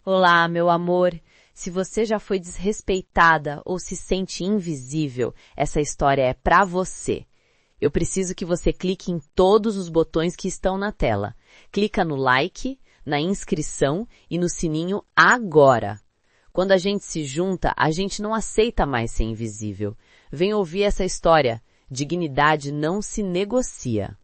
Olá, meu amor. Se você já foi desrespeitada ou se sente invisível, essa história é pra você. Eu preciso que você clique em todos os botões que estão na tela. Clica no like, na inscrição e no sininho agora. Quando a gente se junta, a gente não aceita mais ser invisível. Vem ouvir essa história. Dignidade não se negocia.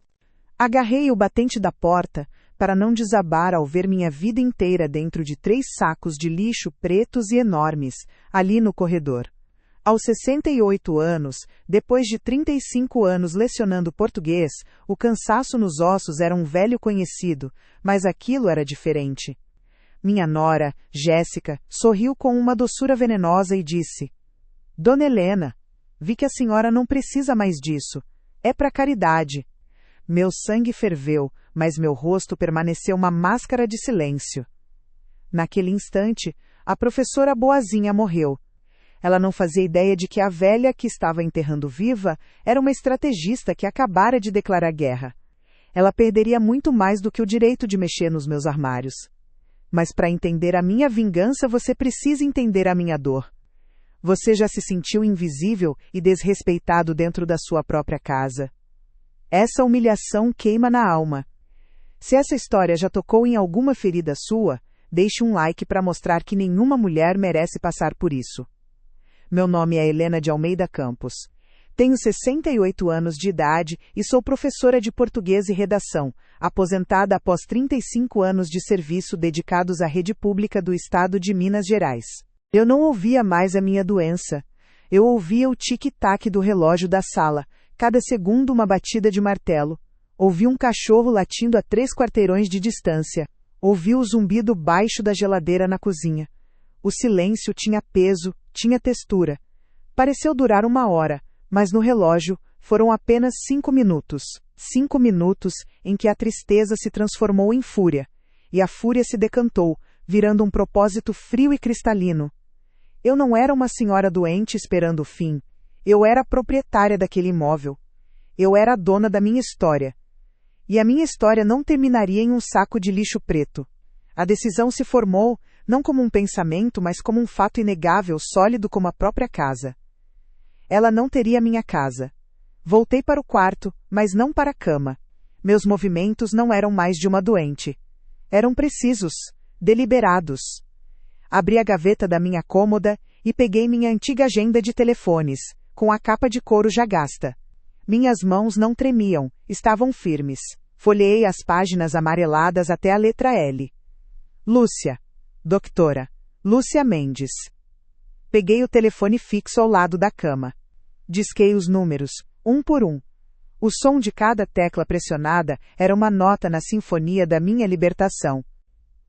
Agarrei o batente da porta para não desabar ao ver minha vida inteira dentro de 3 sacos de lixo pretos e enormes, ali no corredor. Aos 68 anos, depois de 35 anos lecionando português, o cansaço nos ossos era um velho conhecido, mas aquilo era diferente. Minha nora, Jéssica, sorriu com uma doçura venenosa e disse: Dona Helena, vi que a senhora não precisa mais disso. É para caridade. Meu sangue ferveu, mas meu rosto permaneceu uma máscara de silêncio. Naquele instante, a professora Boazinha morreu. Ela não fazia ideia de que a velha que estava enterrando viva era uma estrategista que acabara de declarar guerra. Ela perderia muito mais do que o direito de mexer nos meus armários. Mas para entender a minha vingança, você precisa entender a minha dor. Você já se sentiu invisível e desrespeitado dentro da sua própria casa. Essa humilhação queima na alma. Se essa história já tocou em alguma ferida sua, deixe um like para mostrar que nenhuma mulher merece passar por isso. Meu nome é Helena de Almeida Campos. Tenho 68 anos de idade e sou professora de português e redação, aposentada após 35 anos de serviço dedicados à rede pública do estado de Minas Gerais. Eu não ouvia mais a minha doença. Eu ouvia o tic-tac do relógio da sala, cada segundo uma batida de martelo. Ouvi um cachorro latindo a 3 quarteirões de distância. Ouvi o zumbido baixo da geladeira na cozinha. O silêncio tinha peso, tinha textura. Pareceu durar 1 hora, mas no relógio foram apenas 5 minutos. 5 minutos em que a tristeza se transformou em fúria. E a fúria se decantou, virando um propósito frio e cristalino. Eu não era uma senhora doente esperando o fim. Eu era a proprietária daquele imóvel. Eu era a dona da minha história. E a minha história não terminaria em um saco de lixo preto. A decisão se formou, não como um pensamento, mas como um fato inegável, sólido como a própria casa. Ela não teria minha casa. Voltei para o quarto, mas não para a cama. Meus movimentos não eram mais de uma doente. Eram precisos, deliberados. Abri a gaveta da minha cômoda e peguei minha antiga agenda de telefones, com a capa de couro já gasta. Minhas mãos não tremiam, estavam firmes. Folheei as páginas amareladas até a letra L. Lúcia. Doutora. Lúcia Mendes. Peguei o telefone fixo ao lado da cama. Disquei os números, um por um. O som de cada tecla pressionada era uma nota na sinfonia da minha libertação.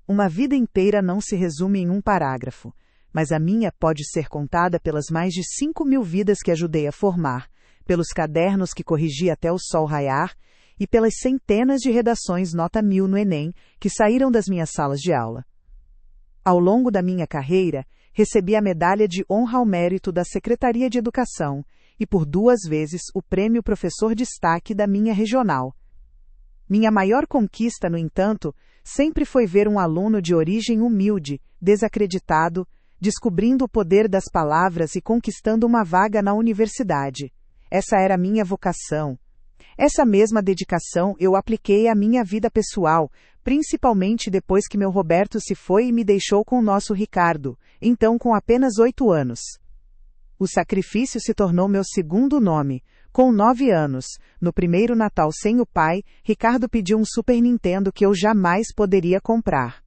Uma vida inteira não se resume em um parágrafo, mas a minha pode ser contada pelas mais de 5.000 vidas que ajudei a formar, pelos cadernos que corrigi até o sol raiar e pelas centenas de redações nota 1000 no Enem que saíram das minhas salas de aula. Ao longo da minha carreira, recebi a medalha de honra ao mérito da Secretaria de Educação e por 2 vezes o prêmio Professor Destaque da minha regional. Minha maior conquista, no entanto, sempre foi ver um aluno de origem humilde, desacreditado, descobrindo o poder das palavras e conquistando uma vaga na universidade. Essa era a minha vocação. Essa mesma dedicação eu apliquei à minha vida pessoal, principalmente depois que meu Roberto se foi e me deixou com o nosso Ricardo, então com apenas 8 anos. O sacrifício se tornou meu segundo nome. Com 9 anos, no primeiro Natal sem o pai, Ricardo pediu um Super Nintendo que eu jamais poderia comprar.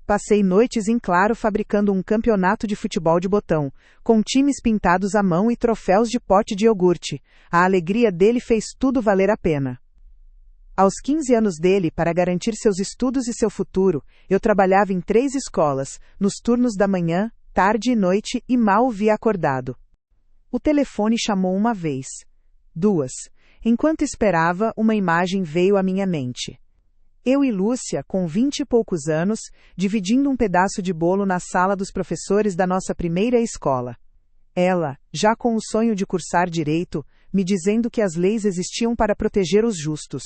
Passei noites em claro fabricando um campeonato de futebol de botão, com times pintados à mão e troféus de pote de iogurte. A alegria dele fez tudo valer a pena. Aos 15 anos dele, para garantir seus estudos e seu futuro, eu trabalhava em 3 escolas, nos turnos da manhã, tarde e noite, e mal o via acordado. O telefone chamou 1 vez. 2. Enquanto esperava, uma imagem veio à minha mente. Eu e Lúcia, com 20 e poucos anos, dividindo um pedaço de bolo na sala dos professores da nossa primeira escola. Ela, já com o sonho de cursar direito, me dizendo que as leis existiam para proteger os justos.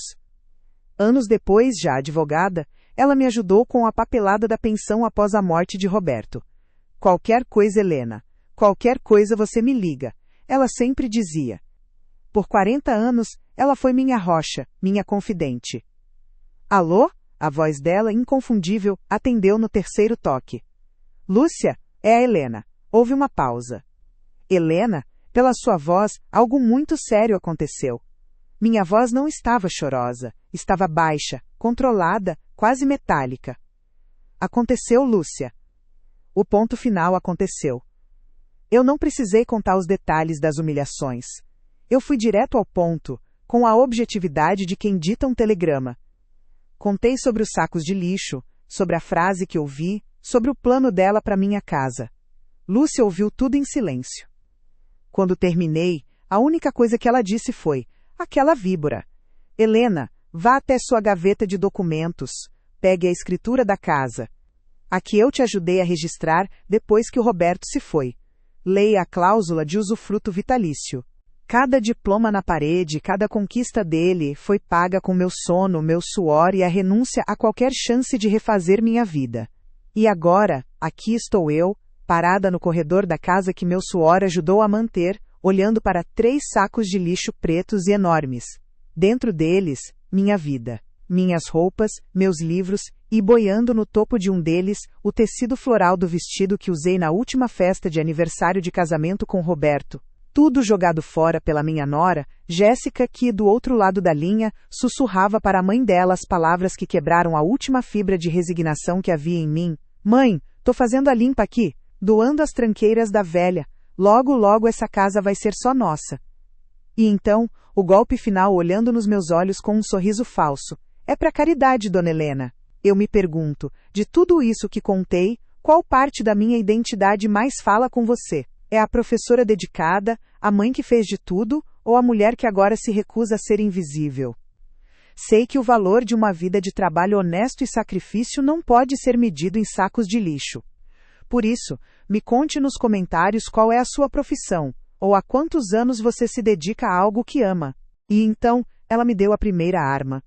Anos depois, já advogada, Ela me ajudou com a papelada da pensão após a morte de Roberto. Qualquer coisa, Helena. Qualquer coisa você me liga. Ela sempre dizia. Por 40 anos, ela foi minha rocha, minha confidente. Alô? A voz dela, inconfundível, atendeu no terceiro toque. Lúcia, é a Helena. Houve uma pausa. Helena, pela sua voz, algo muito sério aconteceu. Minha voz não estava chorosa, estava baixa, controlada, quase metálica. Aconteceu, Lúcia. O ponto final aconteceu. Eu não precisei contar os detalhes das humilhações. Eu fui direto ao ponto, com a objetividade de quem dita um telegrama. Contei sobre os sacos de lixo, sobre a frase que ouvi, sobre o plano dela para minha casa. Lúcia ouviu tudo em silêncio. Quando terminei, a única coisa que ela disse foi: aquela víbora. Helena, vá até sua gaveta de documentos, pegue a escritura da casa. A que eu te ajudei a registrar depois que o Roberto se foi. Leia a cláusula de usufruto vitalício. Cada diploma na parede, cada conquista dele foi paga com meu sono, meu suor e a renúncia a qualquer chance de refazer minha vida. E agora, aqui estou eu, parada no corredor da casa que meu suor ajudou a manter, olhando para 3 sacos de lixo pretos e enormes. Dentro deles, minha vida, minhas roupas, meus livros, e boiando no topo de um deles, o tecido floral do vestido que usei na última festa de aniversário de casamento com Roberto. Tudo jogado fora pela minha nora, Jéssica, que, do outro lado da linha, sussurrava para a mãe dela as palavras que quebraram a última fibra de resignação que havia em mim. Mãe, tô fazendo a limpa aqui, doando as tranqueiras da velha. Logo, logo essa casa vai ser só nossa. E então, o golpe final olhando nos meus olhos com um sorriso falso. É pra caridade, dona Helena. Eu me pergunto, de tudo isso que contei, qual parte da minha identidade mais fala com você? É a professora dedicada, a mãe que fez de tudo, ou a mulher que agora se recusa a ser invisível? Sei que o valor de uma vida de trabalho honesto e sacrifício não pode ser medido em sacos de lixo. Por isso, me conte nos comentários qual é a sua profissão, ou há quantos anos você se dedica a algo que ama. E então, ela me deu a primeira arma.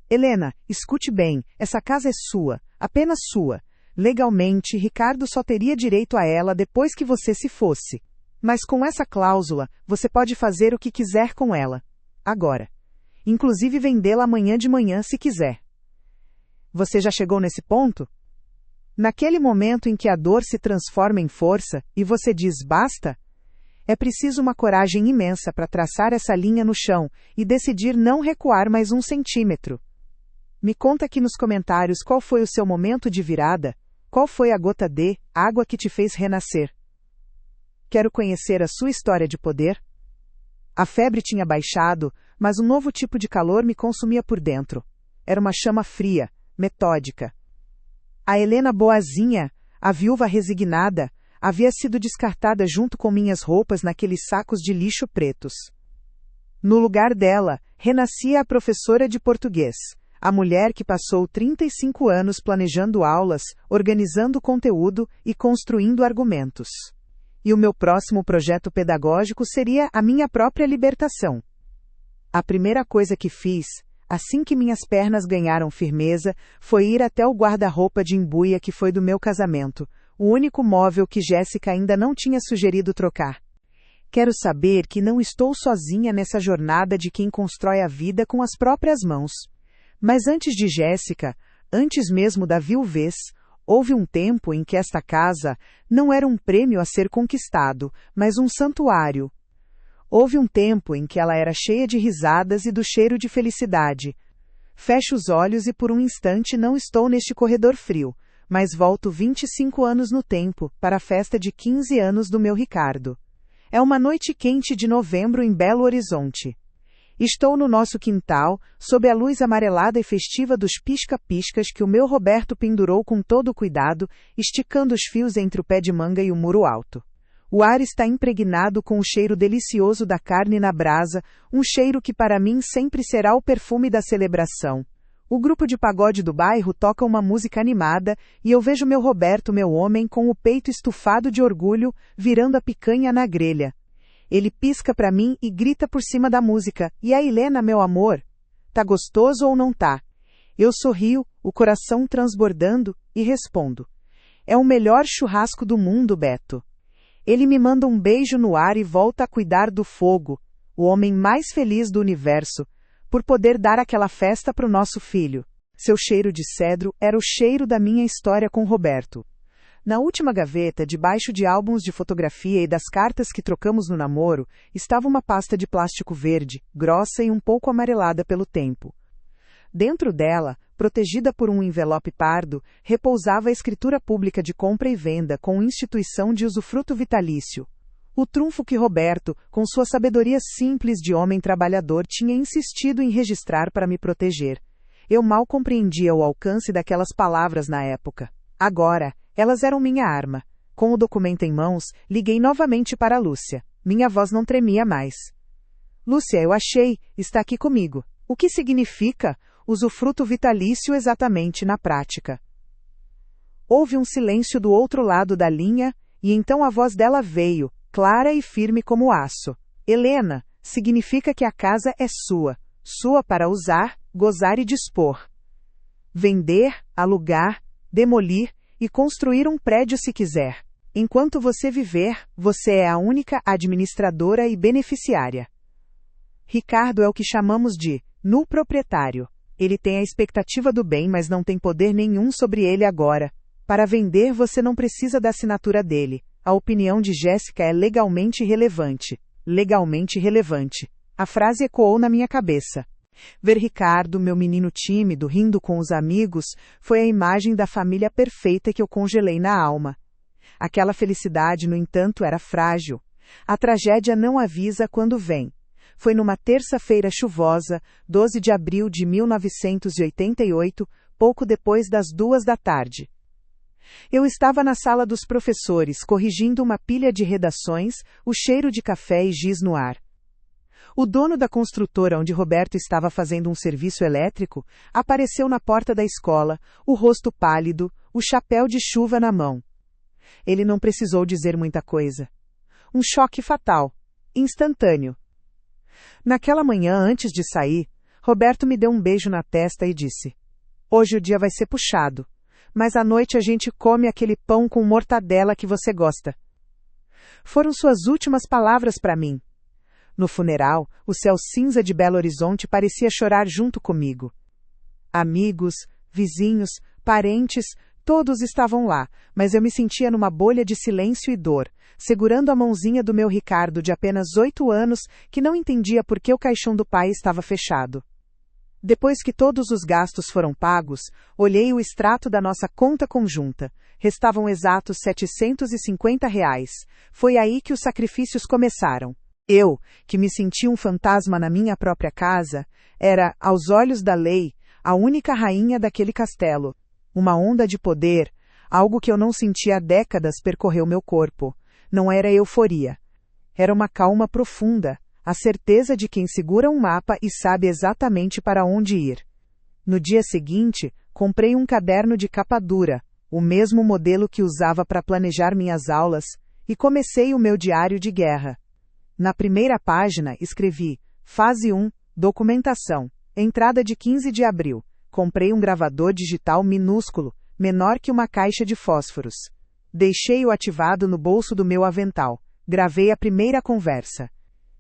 Helena, escute bem, essa casa é sua, apenas sua. Legalmente, Ricardo só teria direito a ela depois que você se fosse. Mas com essa cláusula, você pode fazer o que quiser com ela. Agora. Inclusive vendê-la amanhã de manhã se quiser. Você já chegou nesse ponto? Naquele momento em que a dor se transforma em força, e você diz basta? É preciso uma coragem imensa para traçar essa linha no chão, e decidir não recuar mais 1 centímetro. Me conta aqui nos comentários qual foi o seu momento de virada, qual foi a gota de água que te fez renascer. Quero conhecer a sua história de poder. A febre tinha baixado, mas um novo tipo de calor me consumia por dentro. Era uma chama fria, metódica. A Helena boazinha, a viúva resignada, havia sido descartada junto com minhas roupas naqueles sacos de lixo pretos. No lugar dela, renascia a professora de português, a mulher que passou 35 anos planejando aulas, organizando conteúdo e construindo argumentos. E o meu próximo projeto pedagógico seria a minha própria libertação. A primeira coisa que fiz, assim que minhas pernas ganharam firmeza, foi ir até o guarda-roupa de embuia que foi do meu casamento, o único móvel que Jéssica ainda não tinha sugerido trocar. Quero saber que não estou sozinha nessa jornada de quem constrói a vida com as próprias mãos. Mas antes de Jéssica, antes mesmo da viuvez, houve um tempo em que esta casa não era um prêmio a ser conquistado, mas um santuário. Houve um tempo em que ela era cheia de risadas e do cheiro de felicidade. Fecho os olhos e por um instante não estou neste corredor frio, mas volto 25 anos no tempo, para a festa de 15 anos do meu Ricardo. É uma noite quente de novembro em Belo Horizonte. Estou no nosso quintal, sob a luz amarelada e festiva dos pisca-piscas que o meu Roberto pendurou com todo cuidado, esticando os fios entre o pé de manga e o muro alto. O ar está impregnado com o cheiro delicioso da carne na brasa, um cheiro que para mim sempre será o perfume da celebração. O grupo de pagode do bairro toca uma música animada, e eu vejo meu Roberto, meu homem, com o peito estufado de orgulho, virando a picanha na grelha. Ele pisca para mim e grita por cima da música, e a Helena, meu amor? Tá gostoso ou não tá? Eu sorrio, o coração transbordando, e respondo: é o melhor churrasco do mundo, Beto. Ele me manda um beijo no ar e volta a cuidar do fogo, o homem mais feliz do universo, por poder dar aquela festa para o nosso filho. Seu cheiro de cedro era o cheiro da minha história com Roberto. Na última gaveta, debaixo de álbuns de fotografia e das cartas que trocamos no namoro, estava uma pasta de plástico verde, grossa e um pouco amarelada pelo tempo. Dentro dela, protegida por um envelope pardo, repousava a escritura pública de compra e venda com instituição de usufruto vitalício. O trunfo que Roberto, com sua sabedoria simples de homem trabalhador, tinha insistido em registrar para me proteger. Eu mal compreendia o alcance daquelas palavras na época. Agora, elas eram minha arma. Com o documento em mãos, liguei novamente para Lúcia. Minha voz não tremia mais. Lúcia, eu achei, está aqui comigo. O que significa usufruto vitalício exatamente na prática? Houve um silêncio do outro lado da linha, e então a voz dela veio, clara e firme como aço. Helena, significa que a casa é sua. Sua para usar, gozar e dispor. Vender, alugar, demolir e construir um prédio se quiser. Enquanto você viver, você é a única administradora e beneficiária. Ricardo é o que chamamos de nu proprietário. Ele tem a expectativa do bem, mas não tem poder nenhum sobre ele agora. Para vender, você não precisa da assinatura dele. A opinião de Jéssica é legalmente relevante. Legalmente relevante. A frase ecoou na minha cabeça. Ver Ricardo, meu menino tímido, rindo com os amigos, foi a imagem da família perfeita que eu congelei na alma. Aquela felicidade, no entanto, era frágil. A tragédia não avisa quando vem. Foi numa terça-feira chuvosa, 12 de abril de 1988, pouco depois das 14h. Eu estava na sala dos professores, corrigindo uma pilha de redações, o cheiro de café e giz no ar. O dono da construtora onde Roberto estava fazendo um serviço elétrico apareceu na porta da escola, o rosto pálido, o chapéu de chuva na mão. Ele não precisou dizer muita coisa. Um choque fatal, instantâneo. Naquela manhã, antes de sair, Roberto me deu um beijo na testa e disse: hoje o dia vai ser puxado, mas à noite a gente come aquele pão com mortadela que você gosta. Foram suas últimas palavras para mim. No funeral, o céu cinza de Belo Horizonte parecia chorar junto comigo. Amigos, vizinhos, parentes, todos estavam lá, mas eu me sentia numa bolha de silêncio e dor, segurando a mãozinha do meu Ricardo de apenas 8 anos, que não entendia por que o caixão do pai estava fechado. Depois que todos os gastos foram pagos, olhei o extrato da nossa conta conjunta. Restavam exatos R$750. Foi aí que os sacrifícios começaram. Eu, que me sentia um fantasma na minha própria casa, era, aos olhos da lei, a única rainha daquele castelo. Uma onda de poder, algo que eu não sentia há décadas, percorreu meu corpo. Não era euforia. Era uma calma profunda, a certeza de quem segura um mapa e sabe exatamente para onde ir. No dia seguinte, comprei um caderno de capa dura, o mesmo modelo que usava para planejar minhas aulas, e comecei o meu diário de guerra. Na primeira página, escrevi: Fase 1, Documentação, entrada de 15 de abril. Comprei um gravador digital minúsculo, menor que uma caixa de fósforos. Deixei-o ativado no bolso do meu avental. Gravei a primeira conversa.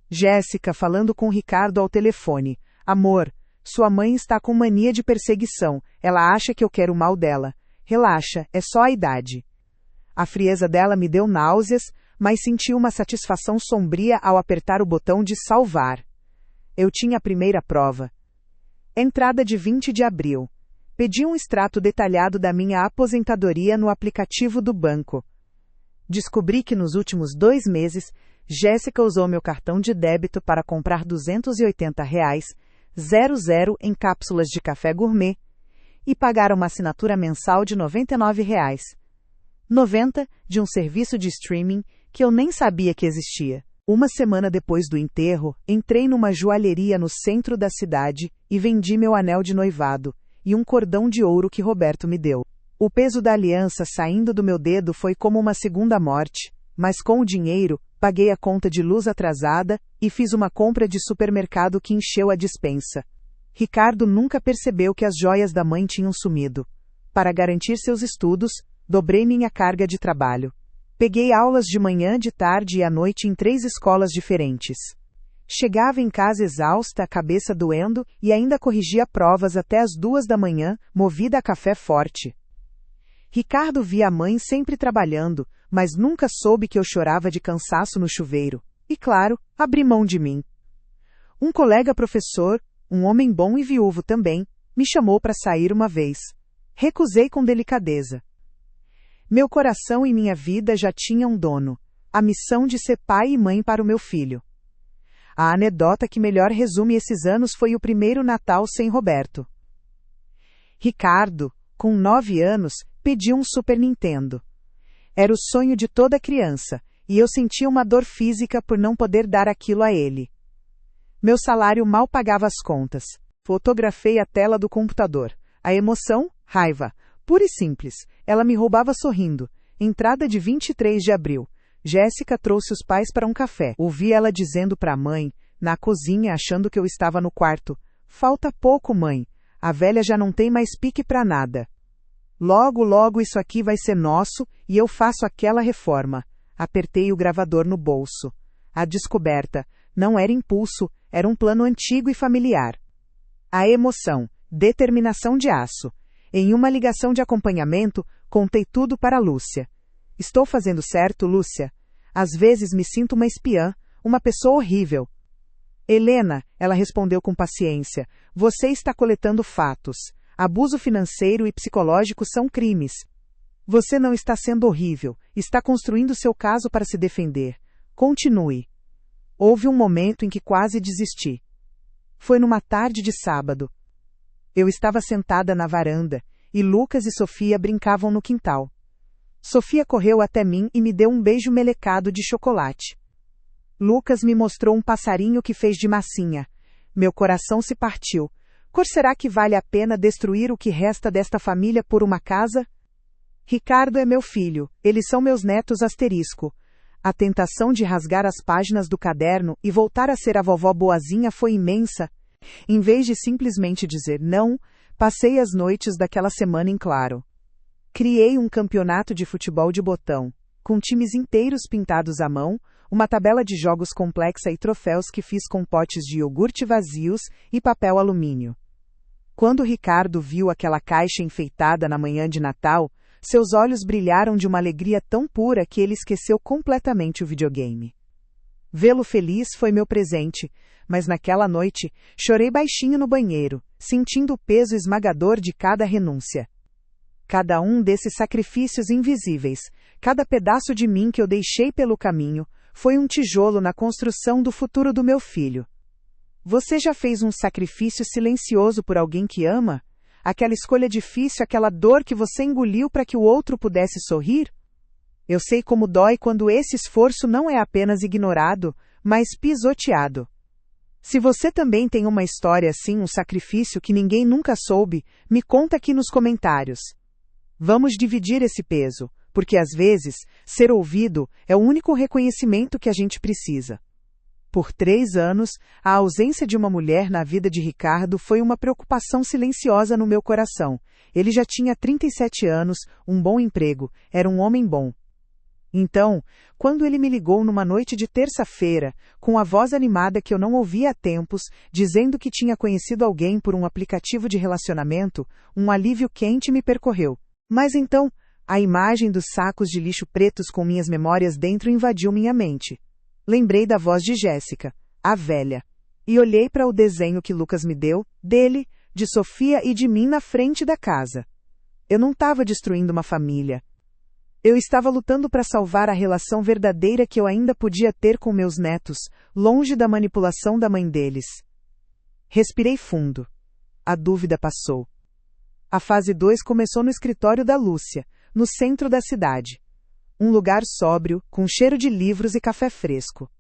Jéssica falando com Ricardo ao telefone. Amor, sua mãe está com mania de perseguição. Ela acha que eu quero o mal dela. Relaxa, é só a idade. A frieza dela me deu náuseas, mas senti uma satisfação sombria ao apertar o botão de salvar. Eu tinha a primeira prova. Entrada de 20 de abril. Pedi um extrato detalhado da minha aposentadoria no aplicativo do banco. Descobri que nos últimos 2 meses, Jéssica usou meu cartão de débito para comprar R$280,00 em cápsulas de café gourmet e pagar uma assinatura mensal de R$99,90 de um serviço de streaming que eu nem sabia que existia. Uma semana depois do enterro, entrei numa joalheria no centro da cidade e vendi meu anel de noivado e um cordão de ouro que Roberto me deu. O peso da aliança saindo do meu dedo foi como uma segunda morte, mas com o dinheiro, paguei a conta de luz atrasada e fiz uma compra de supermercado que encheu a despensa. Ricardo nunca percebeu que as joias da mãe tinham sumido. Para garantir seus estudos, dobrei minha carga de trabalho. Peguei aulas de manhã, de tarde e à noite em 3 escolas diferentes. Chegava em casa exausta, a cabeça doendo, e ainda corrigia provas até as 2 da manhã, movida a café forte. Ricardo via a mãe sempre trabalhando, mas nunca soube que eu chorava de cansaço no chuveiro. E claro, abri mão de mim. Um colega professor, um homem bom e viúvo também, me chamou para sair uma vez. Recusei com delicadeza. Meu coração e minha vida já tinham um dono, a missão de ser pai e mãe para o meu filho. A anedota que melhor resume esses anos foi o primeiro Natal sem Roberto. Ricardo, com 9 anos, pediu um Super Nintendo. Era o sonho de toda criança, e eu sentia uma dor física por não poder dar aquilo a ele. Meu salário mal pagava as contas. Fotografei a tela do computador. A emoção? Raiva. Pura e simples. Ela me roubava sorrindo. Entrada de 23 de abril. Jéssica trouxe os pais para um café. Ouvi ela dizendo para a mãe, na cozinha achando que eu estava no quarto. Falta pouco, mãe. A velha já não tem mais pique para nada. Logo, logo isso aqui vai ser nosso e eu faço aquela reforma. Apertei o gravador no bolso. A descoberta não era impulso, era um plano antigo e familiar. A emoção, determinação de aço. Em uma ligação de acompanhamento, contei tudo para Lúcia. Estou fazendo certo, Lúcia? Às vezes me sinto uma espiã, uma pessoa horrível. Helena, ela respondeu com paciência, você está coletando fatos. Abuso financeiro e psicológico são crimes. Você não está sendo horrível, está construindo seu caso para se defender. Continue. Houve um momento em que quase desisti. Foi numa tarde de sábado. Eu estava sentada na varanda, e Lucas e Sofia brincavam no quintal. Sofia correu até mim e me deu um beijo melecado de chocolate. Lucas me mostrou um passarinho que fez de massinha. Meu coração se partiu. Cor será que vale a pena destruir o que resta desta família por uma casa? Ricardo é meu filho, eles são meus netos asterisco. A tentação de rasgar as páginas do caderno e voltar a ser a vovó boazinha foi imensa. Em vez de simplesmente dizer não, passei as noites daquela semana em claro. Criei um campeonato de futebol de botão, com times inteiros pintados à mão, uma tabela de jogos complexa e troféus que fiz com potes de iogurte vazios e papel alumínio. Quando Ricardo viu aquela caixa enfeitada na manhã de Natal, seus olhos brilharam de uma alegria tão pura que ele esqueceu completamente o videogame. Vê-lo feliz foi meu presente, mas naquela noite, chorei baixinho no banheiro, sentindo o peso esmagador de cada renúncia. Cada um desses sacrifícios invisíveis, cada pedaço de mim que eu deixei pelo caminho, foi um tijolo na construção do futuro do meu filho. Você já fez um sacrifício silencioso por alguém que ama? Aquela escolha difícil, aquela dor que você engoliu para que o outro pudesse sorrir? Eu sei como dói quando esse esforço não é apenas ignorado, mas pisoteado. Se você também tem uma história assim, um sacrifício que ninguém nunca soube, me conta aqui nos comentários. Vamos dividir esse peso, porque às vezes, ser ouvido é o único reconhecimento que a gente precisa. Por 3 anos, a ausência de uma mulher na vida de Ricardo foi uma preocupação silenciosa no meu coração. Ele já tinha 37 anos, um bom emprego, era um homem bom. Então, quando ele me ligou numa noite de terça-feira, com a voz animada que eu não ouvia há tempos, dizendo que tinha conhecido alguém por um aplicativo de relacionamento, um alívio quente me percorreu. Mas então, a imagem dos sacos de lixo pretos com minhas memórias dentro invadiu minha mente. Lembrei da voz de Jéssica, a velha, e olhei para o desenho que Lucas me deu, dele, de Sofia e de mim na frente da casa. Eu não estava destruindo uma família. Eu estava lutando para salvar a relação verdadeira que eu ainda podia ter com meus netos, longe da manipulação da mãe deles. Respirei fundo. A dúvida passou. A fase 2 começou no escritório da Lúcia, no centro da cidade. Um lugar sóbrio, com cheiro de livros e café fresco.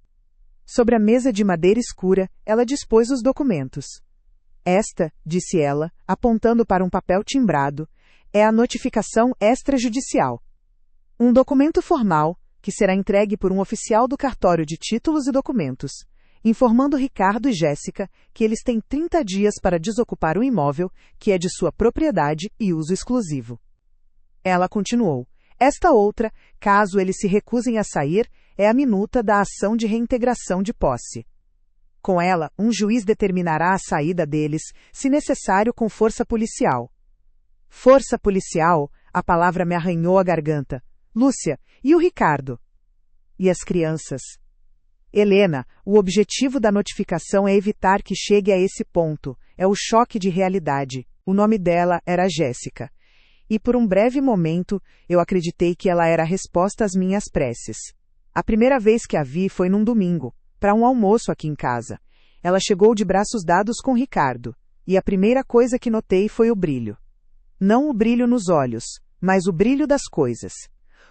Sobre a mesa de madeira escura, ela dispôs os documentos. Esta, disse ela, apontando para um papel timbrado, é a notificação extrajudicial. Um documento formal, que será entregue por um oficial do cartório de títulos e documentos. informando Ricardo e Jéssica que eles têm 30 dias para desocupar o imóvel, que é de sua propriedade e uso exclusivo. Ela continuou: esta outra, caso eles se recusem a sair, é a minuta da ação de reintegração de posse. Com ela, um juiz determinará a saída deles, se necessário com força policial. Força policial, a palavra me arranhou a garganta. Lúcia, e o Ricardo? E as crianças? Helena, o objetivo da notificação é evitar que chegue a esse ponto. É o choque de realidade. O nome dela era Jéssica. E por um breve momento, eu acreditei que ela era a resposta às minhas preces. A primeira vez que a vi foi num domingo, para um almoço aqui em casa. Ela chegou de braços dados com Ricardo, e a primeira coisa que notei foi o brilho. Não o brilho nos olhos, mas o brilho das coisas.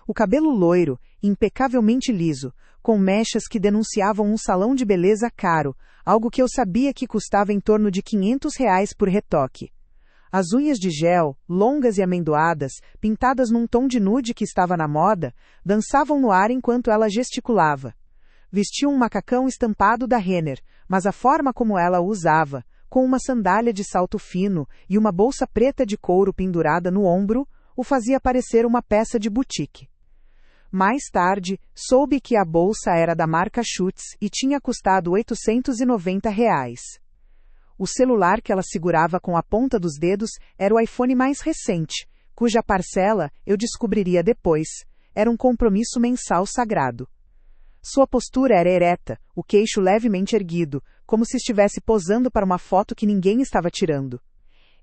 O cabelo loiro, impecavelmente liso, com mechas que denunciavam um salão de beleza caro, algo que eu sabia que custava em torno de R$ 500 por retoque. As unhas de gel, longas e amendoadas, pintadas num tom de nude que estava na moda, dançavam no ar enquanto ela gesticulava. Vestia um macacão estampado da Renner, mas a forma como ela o usava, com uma sandália de salto fino e uma bolsa preta de couro pendurada no ombro, o fazia parecer uma peça de boutique. Mais tarde, soube que a bolsa era da marca Schutz e tinha custado R$ 890. O celular que ela segurava com a ponta dos dedos era o iPhone mais recente, cuja parcela, eu descobriria depois, era um compromisso mensal sagrado. Sua postura era ereta, o queixo levemente erguido, como se estivesse posando para uma foto que ninguém estava tirando.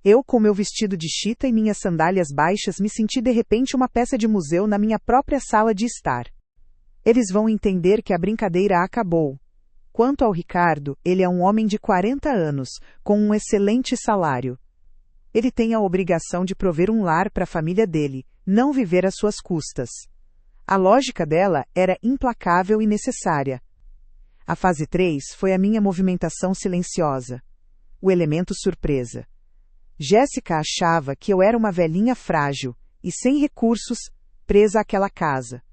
Eu, com meu vestido de chita e minhas sandálias baixas, me senti de repente uma peça de museu na minha própria sala de estar. Eles vão entender que a brincadeira acabou. Quanto ao Ricardo, ele é um homem de 40 anos, com um excelente salário. Ele tem a obrigação de prover um lar para a família dele, não viver às suas custas. A lógica dela era implacável e necessária. A fase 3 foi a minha movimentação silenciosa. O elemento surpresa. Jéssica achava que eu era uma velhinha frágil e sem recursos, presa àquela casa.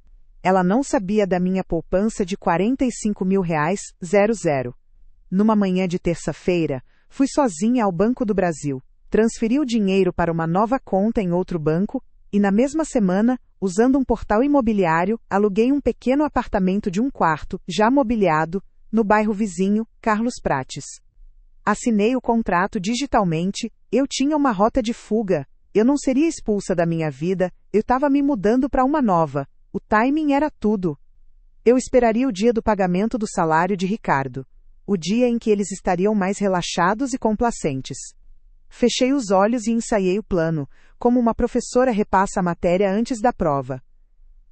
Ela não sabia da minha poupança de R$ 45.000. Numa manhã de terça-feira, fui sozinha ao Banco do Brasil, transferi o dinheiro para uma nova conta em outro banco e, na mesma semana, usando um portal imobiliário, aluguei um pequeno apartamento de um quarto, já mobiliado, no bairro vizinho, Carlos Prates. Assinei o contrato digitalmente, eu tinha uma rota de fuga, eu não seria expulsa da minha vida, eu estava me mudando para uma nova, o timing era tudo. Eu esperaria o dia do pagamento do salário de Ricardo, o dia em que eles estariam mais relaxados e complacentes. Fechei os olhos e ensaiei o plano, como uma professora repassa a matéria antes da prova.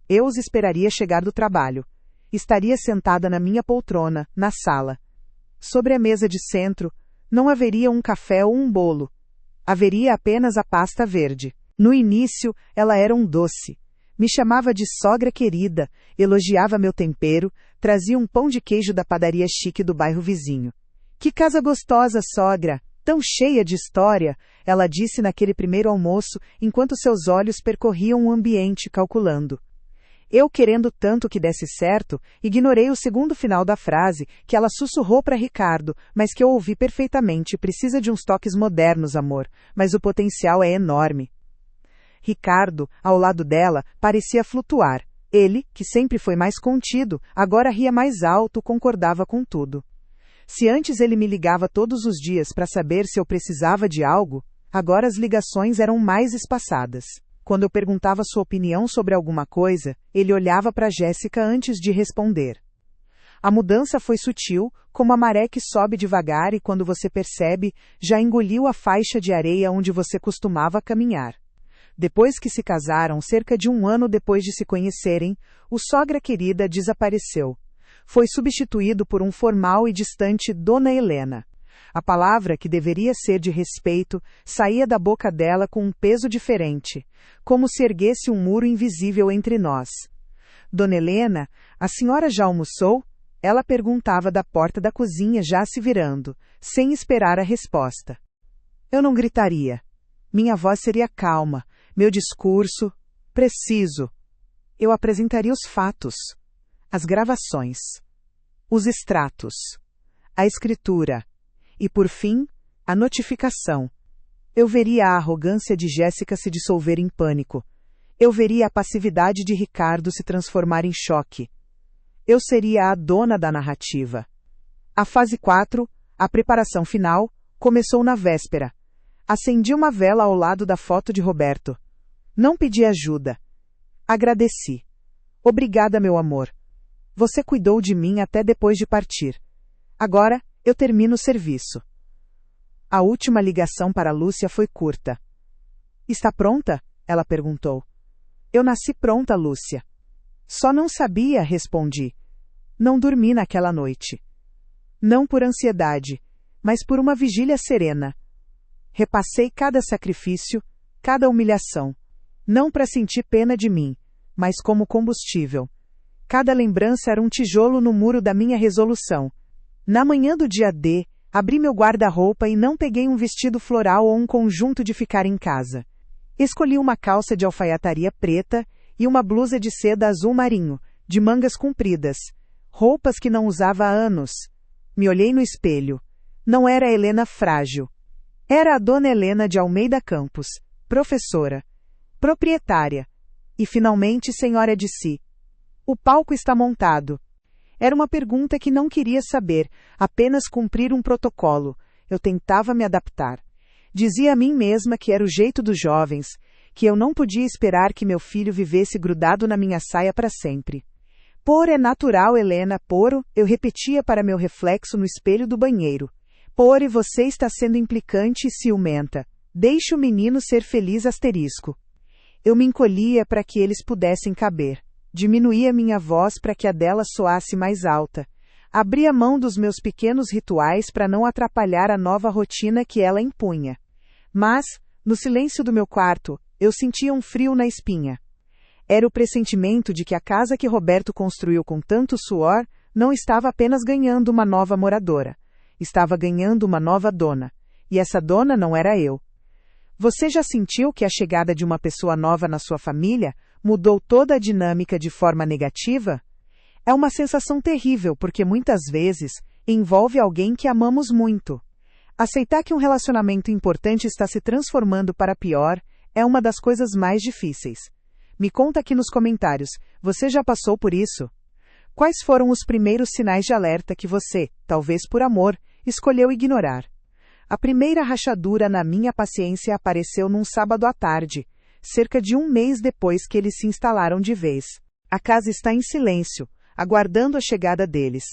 Eu os esperaria chegar do trabalho. Estaria sentada na minha poltrona, na sala. Sobre a mesa de centro, não haveria um café ou um bolo. Haveria apenas a pasta verde. No início, ela era um doce. Me chamava de sogra querida, elogiava meu tempero, trazia um pão de queijo da padaria chique do bairro vizinho. Que casa gostosa, sogra! Tão cheia de história, ela disse naquele primeiro almoço, enquanto seus olhos percorriam o ambiente calculando. Eu, querendo tanto que desse certo, ignorei o segundo final da frase, que ela sussurrou para Ricardo, mas que eu ouvi perfeitamente. Precisa de uns toques modernos, amor, mas o potencial é enorme. Ricardo, ao lado dela, parecia flutuar. Ele, que sempre foi mais contido, agora ria mais alto, concordava com tudo. Se antes ele me ligava todos os dias para saber se eu precisava de algo, agora as ligações eram mais espaçadas. Quando eu perguntava sua opinião sobre alguma coisa, ele olhava para Jéssica antes de responder. A mudança foi sutil, como a maré que sobe devagar e quando você percebe, já engoliu a faixa de areia onde você costumava caminhar. Depois que se casaram, cerca de 1 ano depois de se conhecerem, o sogra querida desapareceu. Foi substituído por um formal e distante Dona Helena. A palavra, que deveria ser de respeito, saía da boca dela com um peso diferente, como se erguesse um muro invisível entre nós. Dona Helena, a senhora já almoçou? Ela perguntava da porta da cozinha, já se virando, sem esperar a resposta. Eu não gritaria. Minha voz seria calma, meu discurso, preciso. Eu apresentaria os fatos, as gravações, os extratos. a escritura. E por fim, a notificação. Eu veria a arrogância de Jéssica se dissolver em pânico. Eu veria a passividade de Ricardo se transformar em choque. Eu seria a dona da narrativa. A fase 4, a preparação final, começou na véspera. Acendi uma vela ao lado da foto de Roberto. Não pedi ajuda. Agradeci. Obrigada, meu amor. Você cuidou de mim até depois de partir. Agora, eu termino o serviço. A última ligação para Lúcia foi curta. Está pronta? Ela perguntou. Eu nasci pronta, Lúcia. Só não sabia, respondi. Não dormi naquela noite. Não por ansiedade, mas por uma vigília serena. Repassei cada sacrifício, cada humilhação. Não para sentir pena de mim, mas como combustível. Cada lembrança era um tijolo no muro da minha resolução. Na manhã do dia D, abri meu guarda-roupa e não peguei um vestido floral ou um conjunto de ficar em casa. Escolhi uma calça de alfaiataria preta e uma blusa de seda azul marinho, de mangas compridas. Roupas que não usava há anos. Me olhei no espelho. Não era a Helena frágil. Era a dona Helena de Almeida Campos, professora, proprietária e, finalmente, senhora de si. O palco está montado. Era uma pergunta que não queria saber, apenas cumprir um protocolo. Eu tentava me adaptar. Dizia a mim mesma que era o jeito dos jovens, que eu não podia esperar que meu filho vivesse grudado na minha saia para sempre. Por é natural, Helena, por, eu repetia para meu reflexo no espelho do banheiro. Por, você está sendo implicante e ciumenta. Deixe o menino ser feliz, asterisco. Eu me encolhia para que eles pudessem caber. Diminuía minha voz para que a dela soasse mais alta. Abria mão dos meus pequenos rituais para não atrapalhar a nova rotina que ela impunha. Mas, no silêncio do meu quarto, eu sentia um frio na espinha. Era o pressentimento de que a casa que Roberto construiu com tanto suor não estava apenas ganhando uma nova moradora. Estava ganhando uma nova dona. E essa dona não era eu. Você já sentiu que a chegada de uma pessoa nova na sua família mudou toda a dinâmica de forma negativa? É uma sensação terrível porque muitas vezes envolve alguém que amamos muito. Aceitar que um relacionamento importante está se transformando para pior é uma das coisas mais difíceis. Me conta aqui nos comentários, você já passou por isso? Quais foram os primeiros sinais de alerta que você, talvez por amor, escolheu ignorar? A primeira rachadura na minha paciência apareceu num sábado à tarde, cerca de um mês depois que eles se instalaram de vez. A casa está em silêncio, aguardando a chegada deles.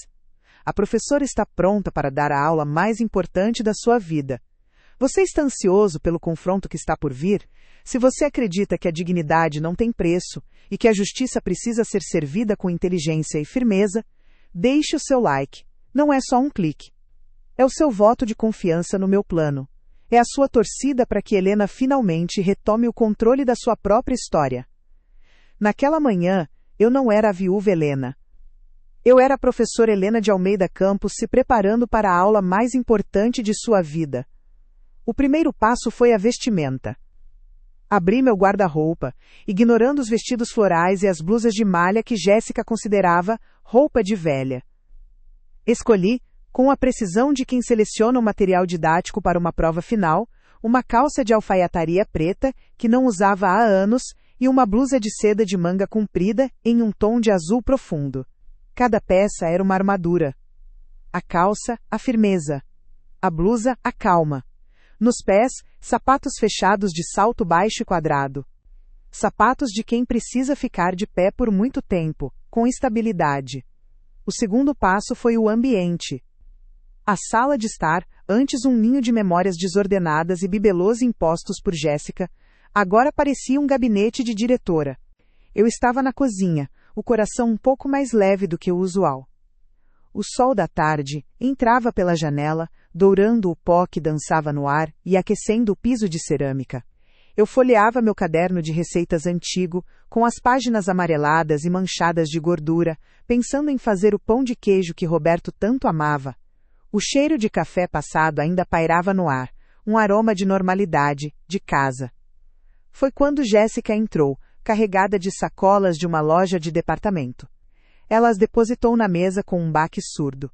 A professora está pronta para dar a aula mais importante da sua vida. Você está ansioso pelo confronto que está por vir? Se você acredita que a dignidade não tem preço e que a justiça precisa ser servida com inteligência e firmeza, deixe o seu like. Não é só um clique. É o seu voto de confiança no meu plano. É a sua torcida para que Helena finalmente retome o controle da sua própria história. Naquela manhã, eu não era a viúva Helena. Eu era a professora Helena de Almeida Campos se preparando para a aula mais importante de sua vida. O primeiro passo foi a vestimenta. Abri meu guarda-roupa, ignorando os vestidos florais e as blusas de malha que Jéssica considerava roupa de velha. Escolhi, com a precisão de quem seleciona o material didático para uma prova final, uma calça de alfaiataria preta, que não usava há anos, e uma blusa de seda de manga comprida, em um tom de azul profundo. Cada peça era uma armadura. A calça, a firmeza. A blusa, a calma. Nos pés, sapatos fechados de salto baixo e quadrado. Sapatos de quem precisa ficar de pé por muito tempo, com estabilidade. O segundo passo foi o ambiente. A sala de estar, antes um ninho de memórias desordenadas e bibelôs impostos por Jéssica, agora parecia um gabinete de diretora. Eu estava na cozinha, o coração um pouco mais leve do que o usual. O sol da tarde entrava pela janela, dourando o pó que dançava no ar e aquecendo o piso de cerâmica. Eu folheava meu caderno de receitas antigo, com as páginas amareladas e manchadas de gordura, pensando em fazer o pão de queijo que Roberto tanto amava. O cheiro de café passado ainda pairava no ar, um aroma de normalidade, de casa. Foi quando Jéssica entrou, carregada de sacolas de uma loja de departamento. Ela as depositou na mesa com um baque surdo.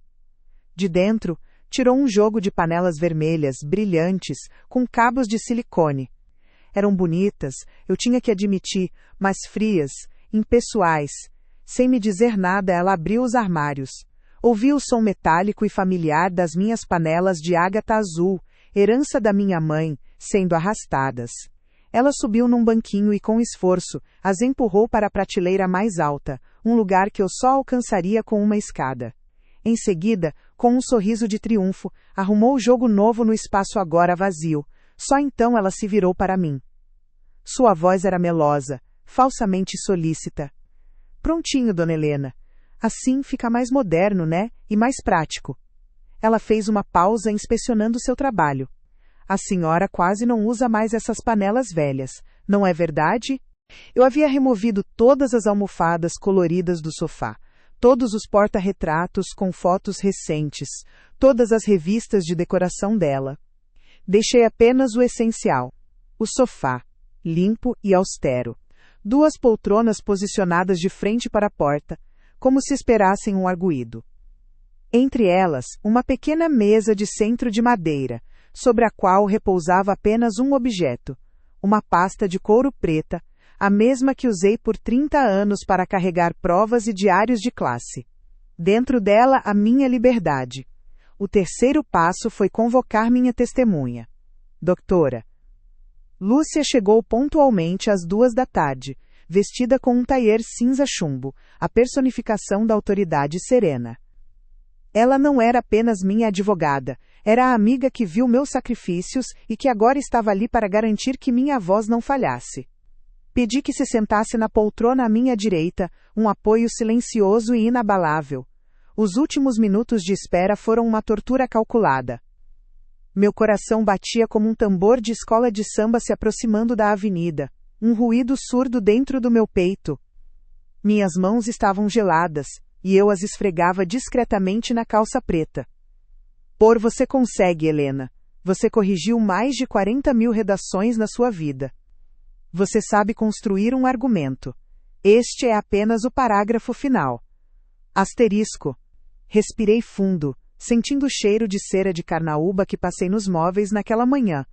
De dentro, tirou um jogo de panelas vermelhas, brilhantes, com cabos de silicone. Eram bonitas, eu tinha que admitir, mas frias, impessoais. Sem me dizer nada, ela abriu os armários. Ouvi o som metálico e familiar das minhas panelas de ágata azul, herança da minha mãe, sendo arrastadas. Ela subiu num banquinho e, com esforço, as empurrou para a prateleira mais alta, um lugar que eu só alcançaria com uma escada. Em seguida, com um sorriso de triunfo, arrumou o jogo novo no espaço agora vazio. Só então ela se virou para mim. Sua voz era melosa, falsamente solícita. Prontinho, dona Helena. Assim fica mais moderno, né? E mais prático. Ela fez uma pausa inspecionando seu trabalho. A senhora quase não usa mais essas panelas velhas, não é verdade? Eu havia removido todas as almofadas coloridas do sofá, todos os porta-retratos com fotos recentes, todas as revistas de decoração dela. Deixei apenas o essencial. O sofá, limpo e austero. 2 poltronas posicionadas de frente para a porta, como se esperassem um arguido. Entre elas, uma pequena mesa de centro de madeira, sobre a qual repousava apenas um objeto, uma pasta de couro preta, a mesma que usei por 30 anos para carregar provas e diários de classe. Dentro dela, a minha liberdade. O terceiro passo foi convocar minha testemunha. Doutora. Lúcia chegou pontualmente às 14h, vestida com um taier cinza chumbo, a personificação da autoridade serena. Ela não era apenas minha advogada, era a amiga que viu meus sacrifícios e que agora estava ali para garantir que minha voz não falhasse. Pedi que se sentasse na poltrona à minha direita, um apoio silencioso e inabalável. Os últimos minutos de espera foram uma tortura calculada. Meu coração batia como um tambor de escola de samba se aproximando da avenida, um ruído surdo dentro do meu peito. Minhas mãos estavam geladas, e eu as esfregava discretamente na calça preta. Você consegue, Helena. Você corrigiu mais de 40.000 redações na sua vida. Você sabe construir um argumento. Este é apenas o parágrafo final. Asterisco. Respirei fundo, sentindo o cheiro de cera de carnaúba que passei nos móveis naquela manhã.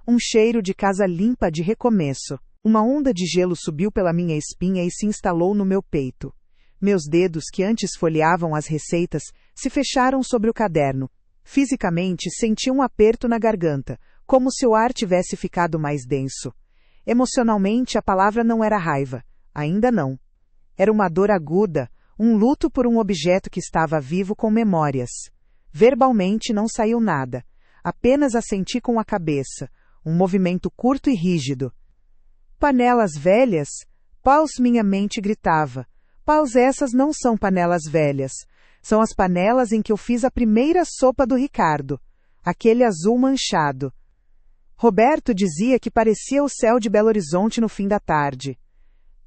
Um cheiro de casa limpa de recomeço. Uma onda de gelo subiu pela minha espinha e se instalou no meu peito. Meus dedos, que antes folheavam as receitas, se fecharam sobre o caderno. Fisicamente, senti um aperto na garganta, como se o ar tivesse ficado mais denso. Emocionalmente, a palavra não era raiva. Ainda não. Era uma dor aguda, um luto por um objeto que estava vivo com memórias. Verbalmente não saiu nada. Apenas assenti com a cabeça, um movimento curto e rígido. Panelas velhas? Paus, minha mente gritava. Paus, essas não são panelas velhas. São as panelas em que eu fiz a primeira sopa do Ricardo. Aquele azul manchado. Roberto dizia que parecia o céu de Belo Horizonte no fim da tarde.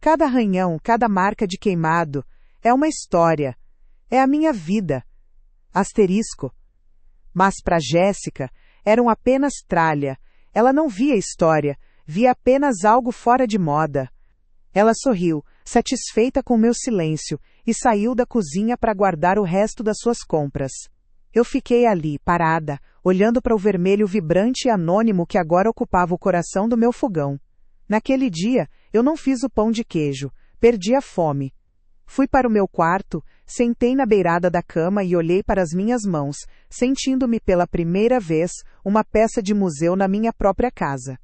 Cada arranhão, cada marca de queimado, é uma história. É a minha vida. Asterisco. Mas para Jéssica, eram apenas tralha. Ela não via história, via apenas algo fora de moda. Ela sorriu, satisfeita com meu silêncio, e saiu da cozinha para guardar o resto das suas compras. Eu fiquei ali, parada, olhando para o vermelho vibrante e anônimo que agora ocupava o coração do meu fogão. Naquele dia, eu não fiz o pão de queijo, perdi a fome. Fui para o meu quarto, sentei na beirada da cama e olhei para as minhas mãos, sentindo-me pela primeira vez uma peça de museu na minha própria casa.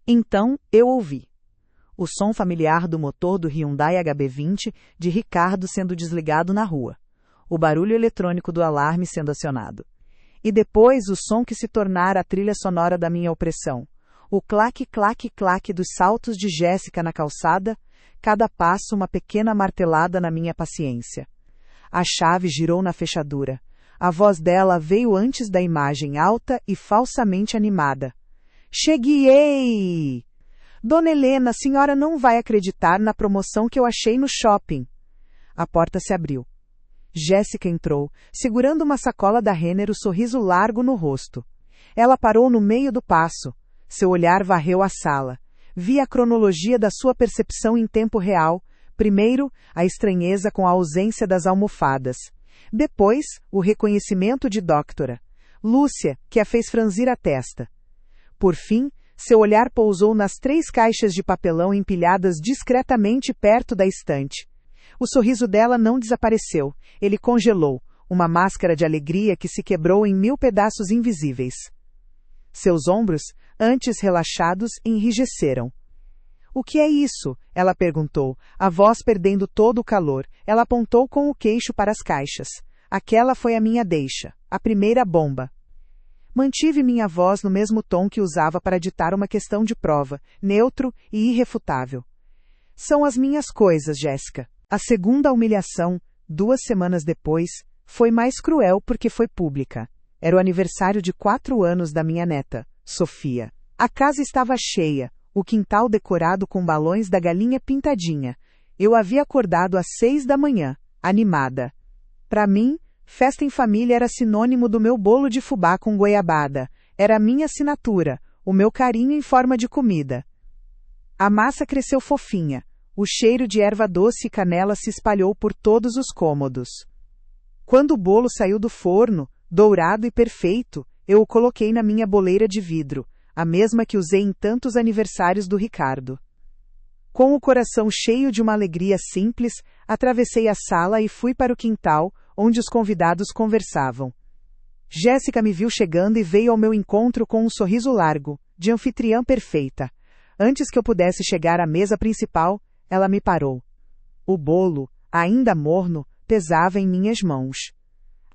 Então, eu ouvi o som familiar do motor do Hyundai HB20 de Ricardo sendo desligado na rua, o barulho eletrônico do alarme sendo acionado. E depois o som que se tornara a trilha sonora da minha opressão, o claque, claque, claque dos saltos de Jéssica na calçada, cada passo uma pequena martelada na minha paciência. A chave girou na fechadura. A voz dela veio antes da imagem alta e falsamente animada. Cheguei! Dona Helena, a senhora não vai acreditar na promoção que eu achei no shopping. A porta se abriu. Jéssica entrou, segurando uma sacola da Renner, o sorriso largo no rosto. Ela parou no meio do passo. Seu olhar varreu a sala. Vi a cronologia da sua percepção em tempo real. Primeiro, a estranheza com a ausência das almofadas. Depois, o reconhecimento de Dra. Lúcia, que a fez franzir a testa. Por fim, seu olhar pousou nas 3 caixas de papelão empilhadas discretamente perto da estante. O sorriso dela não desapareceu, ele congelou, uma máscara de alegria que se quebrou em 1000 pedaços invisíveis. Seus ombros, antes relaxados, enrijeceram. O que é isso? Ela perguntou, a voz perdendo todo o calor. Ela apontou com o queixo para as caixas. Aquela foi a minha deixa, a primeira bomba. Mantive minha voz no mesmo tom que usava para ditar uma questão de prova, neutro e irrefutável. São as minhas coisas, Jéssica. A segunda humilhação, 2 semanas depois, foi mais cruel porque foi pública. Era o aniversário de 4 anos da minha neta, Sofia. A casa estava cheia, o quintal decorado com balões da galinha pintadinha. Eu havia acordado às 6 da manhã, animada. Para mim, festa em família era sinônimo do meu bolo de fubá com goiabada. Era a minha assinatura, o meu carinho em forma de comida. A massa cresceu fofinha. O cheiro de erva doce e canela se espalhou por todos os cômodos. Quando o bolo saiu do forno, dourado e perfeito, eu o coloquei na minha boleira de vidro, a mesma que usei em tantos aniversários do Ricardo. Com o coração cheio de uma alegria simples, atravessei a sala e fui para o quintal, onde os convidados conversavam. Jéssica me viu chegando e veio ao meu encontro com um sorriso largo, de anfitriã perfeita. Antes que eu pudesse chegar à mesa principal, ela me parou. O bolo, ainda morno, pesava em minhas mãos.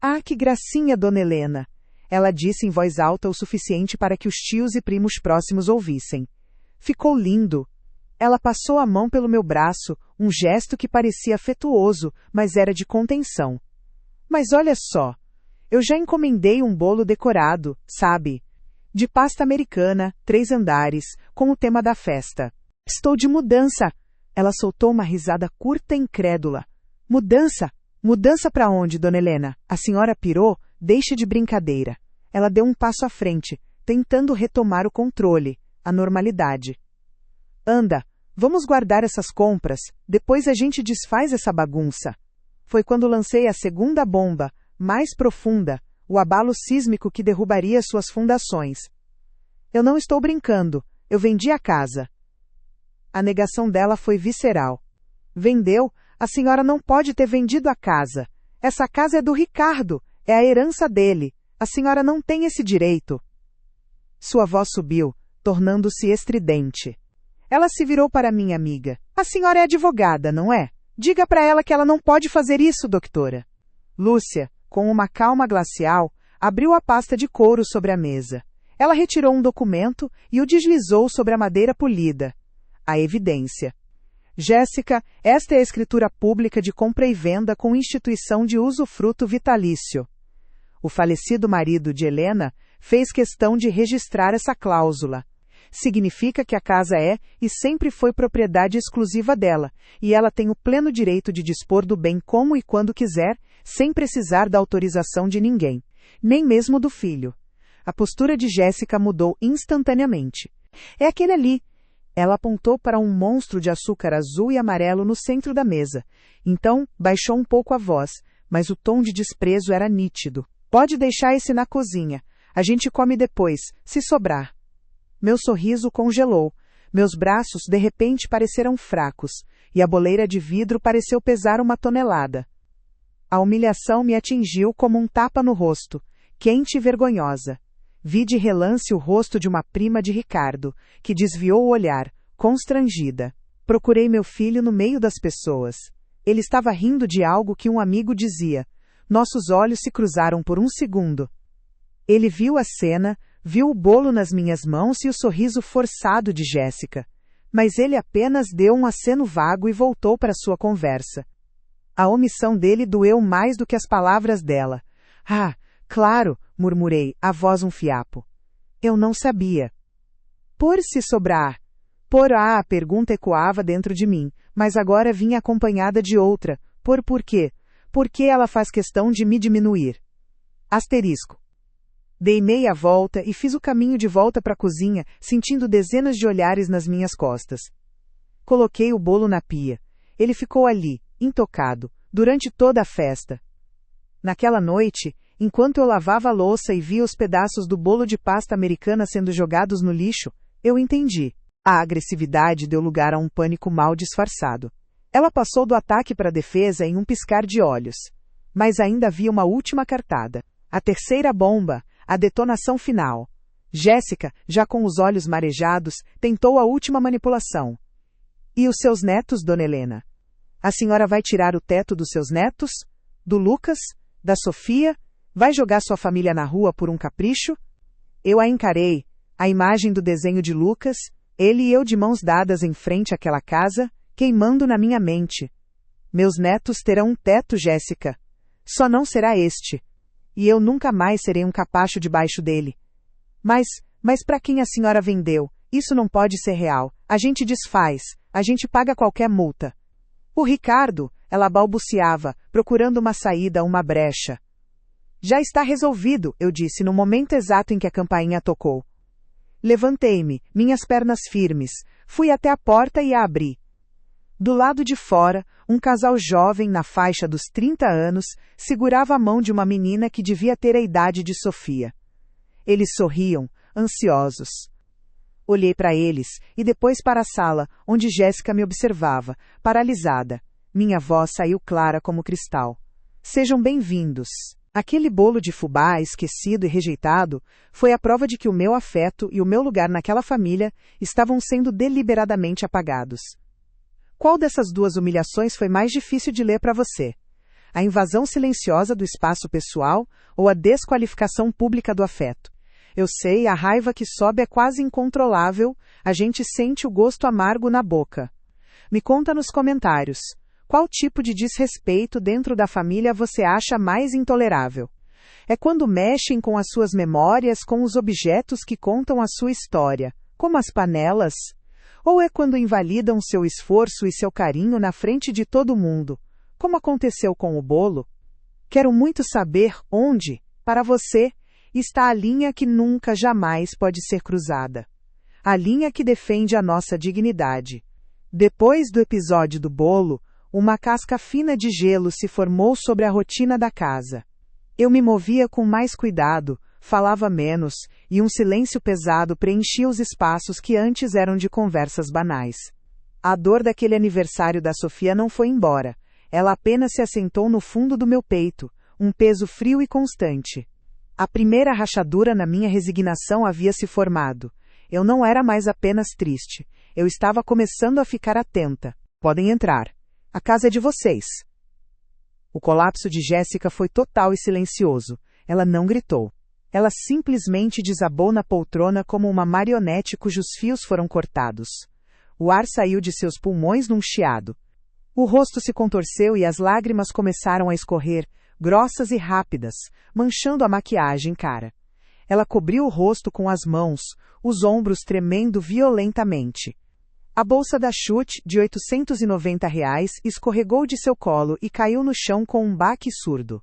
Ah, que gracinha, Dona Helena! Ela disse em voz alta o suficiente para que os tios e primos próximos ouvissem. Ficou lindo. Ela passou a mão pelo meu braço, um gesto que parecia afetuoso, mas era de contenção. Mas olha só, eu já encomendei um bolo decorado, sabe? De pasta americana, 3 andares, com o tema da festa. Estou de mudança! Ela soltou uma risada curta e incrédula. Mudança? Mudança para onde, Dona Helena? A senhora pirou? Deixe de brincadeira. Ela deu um passo à frente, tentando retomar o controle, a normalidade. Anda, vamos guardar essas compras, depois a gente desfaz essa bagunça. Foi quando lancei a segunda bomba, mais profunda, o abalo sísmico que derrubaria suas fundações. Eu não estou brincando, eu vendi a casa. A negação dela foi visceral. Vendeu? A senhora não pode ter vendido a casa. Essa casa é do Ricardo, é a herança dele. A senhora não tem esse direito. Sua voz subiu, tornando-se estridente. Ela se virou para minha amiga. A senhora é advogada, não é? Diga para ela que ela não pode fazer isso, doutora. Lúcia, com uma calma glacial, abriu a pasta de couro sobre a mesa. Ela retirou um documento e o deslizou sobre a madeira polida. A evidência. Jéssica, esta é a escritura pública de compra e venda com instituição de usufruto vitalício. O falecido marido de Helena fez questão de registrar essa cláusula. Significa que a casa é e sempre foi propriedade exclusiva dela, e ela tem o pleno direito de dispor do bem como e quando quiser, sem precisar da autorização de ninguém, nem mesmo do filho. A postura de Jéssica mudou instantaneamente. É aquele ali. Ela apontou para um monstro de açúcar azul e amarelo no centro da mesa. Então, baixou um pouco a voz, mas o tom de desprezo era nítido. Pode deixar esse na cozinha. A gente come depois, se sobrar. Meu sorriso congelou. Meus braços, de repente, pareceram fracos, e a boleira de vidro pareceu pesar 1 tonelada. A humilhação me atingiu como um tapa no rosto, quente e vergonhosa. Vi de relance o rosto de uma prima de Ricardo, que desviou o olhar, constrangida. Procurei meu filho no meio das pessoas. Ele estava rindo de algo que um amigo dizia. Nossos olhos se cruzaram por um segundo. Ele viu a cena, viu o bolo nas minhas mãos e o sorriso forçado de Jéssica. Mas ele apenas deu um aceno vago e voltou para sua conversa. A omissão dele doeu mais do que as palavras dela. Ah, claro, murmurei, a voz um fiapo. Eu não sabia. Por se sobrar. A pergunta ecoava dentro de mim, mas agora vinha acompanhada de outra. Por quê? Por que ela faz questão de me diminuir? Asterisco. Dei meia volta e fiz o caminho de volta para a cozinha, sentindo dezenas de olhares nas minhas costas. Coloquei o bolo na pia. Ele ficou ali, intocado, durante toda a festa. Naquela noite, enquanto eu lavava a louça e via os pedaços do bolo de pasta americana sendo jogados no lixo, eu entendi. A agressividade deu lugar a um pânico mal disfarçado. Ela passou do ataque para a defesa em um piscar de olhos. Mas ainda havia uma última cartada. A terceira bomba, a detonação final. Jéssica, já com os olhos marejados, tentou a última manipulação. E os seus netos, dona Helena? A senhora vai tirar o teto dos seus netos? Do Lucas? Da Sofia? Vai jogar sua família na rua por um capricho? Eu a encarei, a imagem do desenho de Lucas, ele e eu de mãos dadas em frente àquela casa, queimando na minha mente. Meus netos terão um teto, Jéssica. Só não será este. E eu nunca mais serei um capacho debaixo dele. Mas para quem a senhora vendeu? Isso não pode ser real. A gente desfaz, a gente paga qualquer multa. O Ricardo, ela balbuciava, procurando uma saída, uma brecha. Já está resolvido, eu disse no momento exato em que a campainha tocou. Levantei-me, minhas pernas firmes, fui até a porta e a abri. Do lado de fora, um casal jovem na faixa dos 30 anos segurava a mão de uma menina que devia ter a idade de Sofia. Eles sorriam, ansiosos. Olhei para eles, e depois para a sala, onde Jéssica me observava, paralisada. Minha voz saiu clara como cristal. Sejam bem-vindos. Aquele bolo de fubá, esquecido e rejeitado, foi a prova de que o meu afeto e o meu lugar naquela família estavam sendo deliberadamente apagados. Qual dessas duas humilhações foi mais difícil de ler para você? A invasão silenciosa do espaço pessoal ou a desqualificação pública do afeto? Eu sei, a raiva que sobe é quase incontrolável, a gente sente o gosto amargo na boca. Me conta nos comentários, qual tipo de desrespeito dentro da família você acha mais intolerável? É quando mexem com as suas memórias, com os objetos que contam a sua história, como as panelas? Ou é quando invalidam seu esforço e seu carinho na frente de todo mundo, como aconteceu com o bolo? Quero muito saber onde, para você, está a linha que nunca jamais pode ser cruzada. A linha que defende a nossa dignidade. Depois do episódio do bolo, uma casca fina de gelo se formou sobre a rotina da casa. Eu me movia com mais cuidado, falava menos, e um silêncio pesado preenchia os espaços que antes eram de conversas banais. A dor daquele aniversário da Sofia não foi embora. Ela apenas se assentou no fundo do meu peito, um peso frio e constante. A primeira rachadura na minha resignação havia se formado. Eu não era mais apenas triste. Eu estava começando a ficar atenta. Podem entrar. A casa é de vocês. O colapso de Jéssica foi total e silencioso. Ela não gritou. Ela simplesmente desabou na poltrona como uma marionete cujos fios foram cortados. O ar saiu de seus pulmões num chiado. O rosto se contorceu e as lágrimas começaram a escorrer, grossas e rápidas, manchando a maquiagem cara. Ela cobriu o rosto com as mãos, os ombros tremendo violentamente. A bolsa da Chute, de R$ 890, escorregou de seu colo e caiu no chão com um baque surdo.